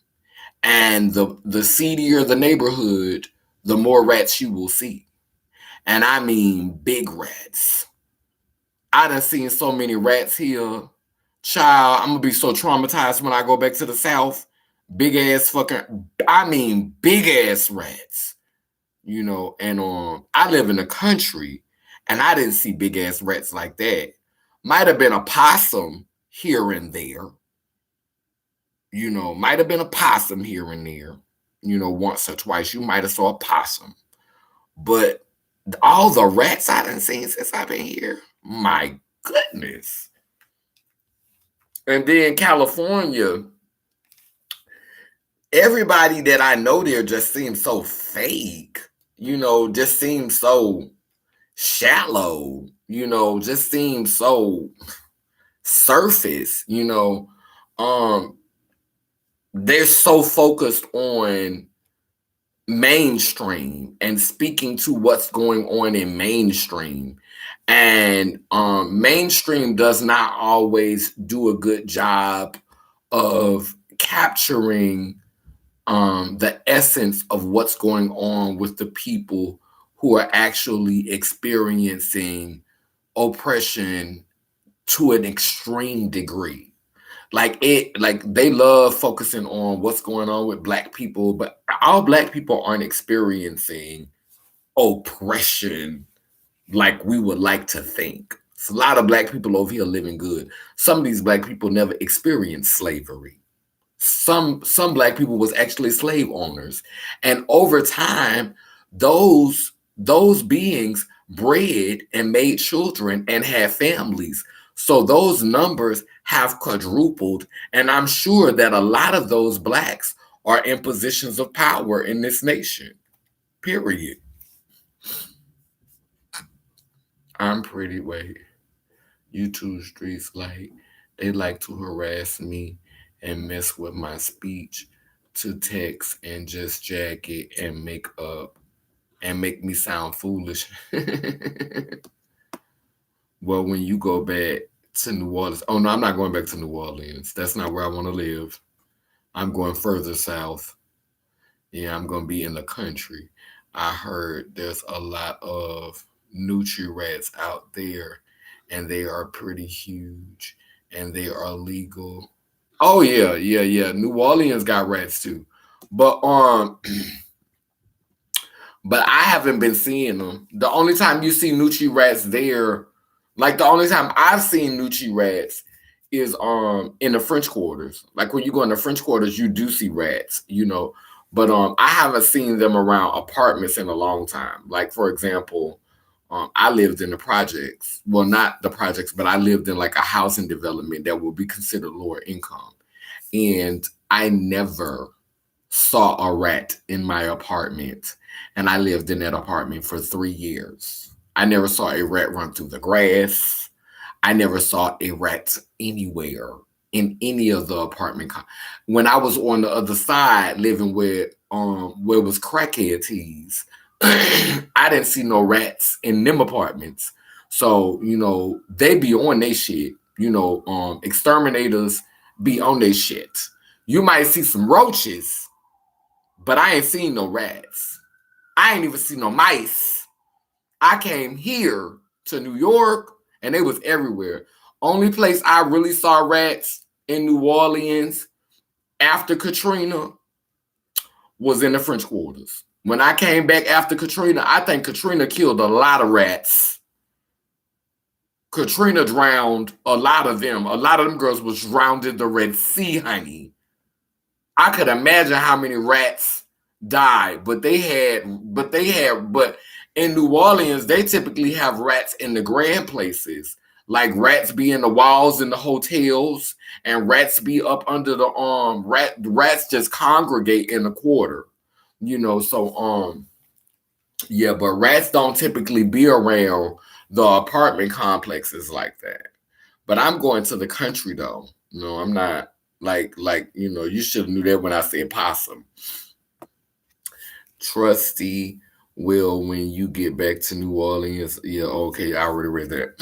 [SPEAKER 1] And the seedier the neighborhood, the more rats you will see. And I mean big rats. I done seen so many rats here. Child, I'm gonna be so traumatized when I go back to the South. Big ass big ass rats. And I live in the country and I didn't see big ass rats like that. Might have been a possum here and there. Might have been a possum here and there. Once or twice you might have saw a possum. But all the rats I done seen since I've been here, my goodness. And then California, everybody that I know there just seems so fake, just seems so shallow, just seems so surface, they're so focused on mainstream and speaking to what's going on in mainstream. And mainstream does not always do a good job of capturing the essence of what's going on with the people who are actually experiencing oppression to an extreme degree. Like they love focusing on what's going on with Black people, but all Black people aren't experiencing oppression like we would like to think. It's a lot of Black people over here living good. Some of these Black people never experienced slavery. Some Black people was actually slave owners, and over time, those beings bred and made children and had families. So those numbers have quadrupled, and I'm sure that a lot of those Blacks are in positions of power in this nation. Period. I'm pretty. Wait, YouTube streets they like to harass me and mess with my speech to text and just jack it and make up and make me sound foolish. Well, when you go back to New Orleans, oh no, I'm not going back to New Orleans. That's not where I want to live. I'm going further south. Yeah, I'm going to be in the country. I heard there's a lot of nutri rats out there, and they are pretty huge, and they are legal. Oh yeah. New Orleans got rats too. But but I haven't been seeing them. The only time you see Nucci rats there, like the only time I've seen Nucci rats is in the French quarters. Like when you go in the French quarters, you do see rats, But I haven't seen them around apartments in a long time. Like for example, I lived in the projects. Well, not the projects, but I lived in like a housing development that would be considered lower income. And I never saw a rat in my apartment. And I lived in that apartment for 3 years. I never saw a rat run through the grass. I never saw a rat anywhere in any of the apartment. When I was on the other side living where it was crackhead teas, I didn't see no rats in them apartments. So, they be on their shit. Exterminators be on their shit. You might see some roaches, but I ain't seen no rats. I ain't even seen no mice. I came here to New York and they was everywhere. Only place I really saw rats in New Orleans after Katrina was in the French quarters. When I came back after Katrina, I think Katrina killed a lot of rats. Katrina drowned a lot of them. A lot of them girls was drowned in the Red Sea, honey. I could imagine how many rats died, but in New Orleans, they typically have rats in the grand places. Like rats be in the walls in the hotels, and rats be up under the rats just congregate in the quarter. Yeah, but rats don't typically be around the apartment complexes like that. But I'm going to the country though. No, I'm not you should have knew that when I said possum. Trusty will when you get back to New Orleans. Yeah, okay, I already read that.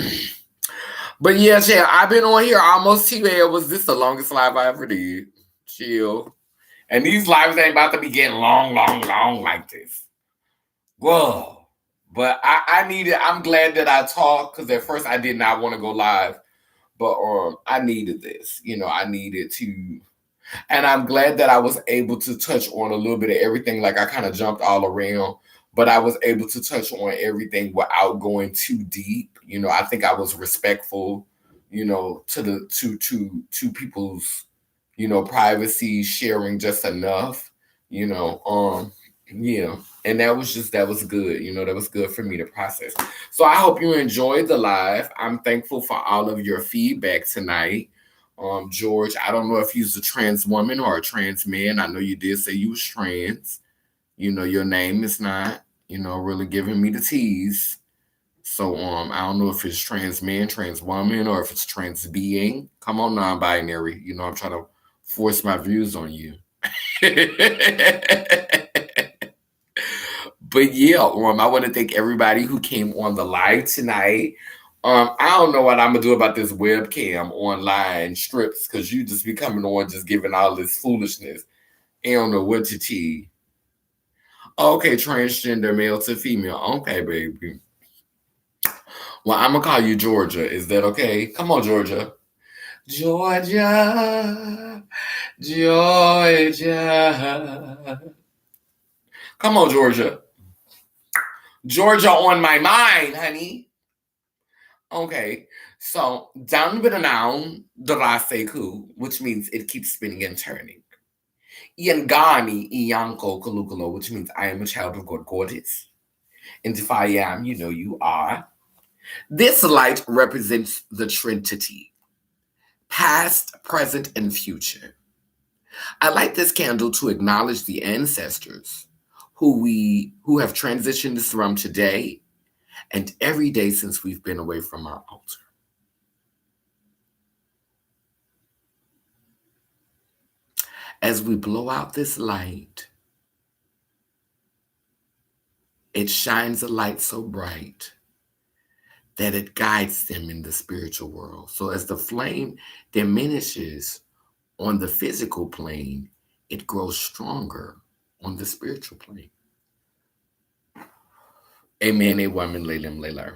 [SPEAKER 1] But yeah, chill. I've been on here almost 2 hours. This is the longest live I ever did. Chill. And these lives ain't about to be getting long like this. Whoa. But I needed, I'm glad that I talked because at first I did not want to go live. But I needed this. I needed to. And I'm glad that I was able to touch on a little bit of everything. Like I kind of jumped all around, but I was able to touch on everything without going too deep. I think I was respectful, to people's, privacy, sharing just enough, yeah. And that was good. That was good for me to process. So I hope you enjoyed the live. I'm thankful for all of your feedback tonight. George, I don't know if you're a trans woman or a trans man. I know you did say you was trans. Your name is not, really giving me the tease. So I don't know if it's trans man, trans woman, or if it's trans being. Come on, non-binary. I'm trying to force my views on you. But yeah, I want to thank everybody who came on the live tonight. I don't know what I'm gonna do about this webcam online strips because you just be coming on just giving all this foolishness. I don't know what to tell you. Okay, transgender male to female. Okay, baby. Well, I'm gonna call you Georgia. Is that okay? Come on, Georgia. Georgia. Come on, Georgia. Georgia on my mind, honey. Okay, so down with a noun, draseku, which means it keeps spinning and turning. Iangani, Iyanko, Kalukalo, which means I am a child of God, goddess. And if I am, you are. This light represents the Trinity, past, present, and future. I light this candle to acknowledge the ancestors who have transitioned this realm today and every day since we've been away from our altar. As we blow out this light, it shines a light so bright that it guides them in the spiritual world. So as the flame diminishes on the physical plane, it grows stronger on the spiritual plane. Amen, a woman, Laylim Laylar.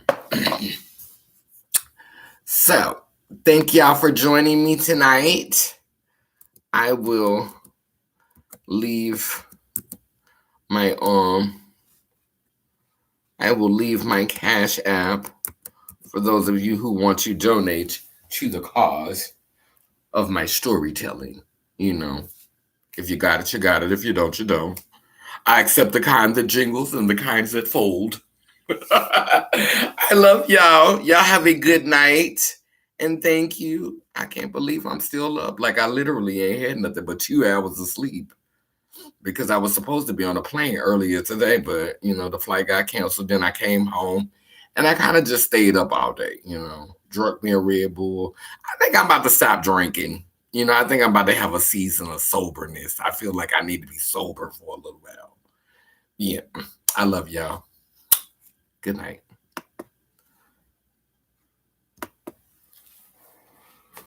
[SPEAKER 1] So, thank y'all for joining me tonight. I will leave my I will leave my Cash App for those of you who want to donate to the cause of my storytelling. You know, if you got it, you got it. If you don't, you don't. I accept the kind that jingles and the kinds that fold. I love y'all. Y'all have a good night. And thank you. I can't believe I'm still up. Like, I literally ain't had nothing but 2 hours of sleep because I was supposed to be on a plane earlier today, but, the flight got canceled. Then I came home and I kind of just stayed up all day, drunk me a Red Bull. I think I'm about to stop drinking. I think I'm about to have a season of soberness. I feel like I need to be sober for a little while. Yeah. I love y'all. Good night.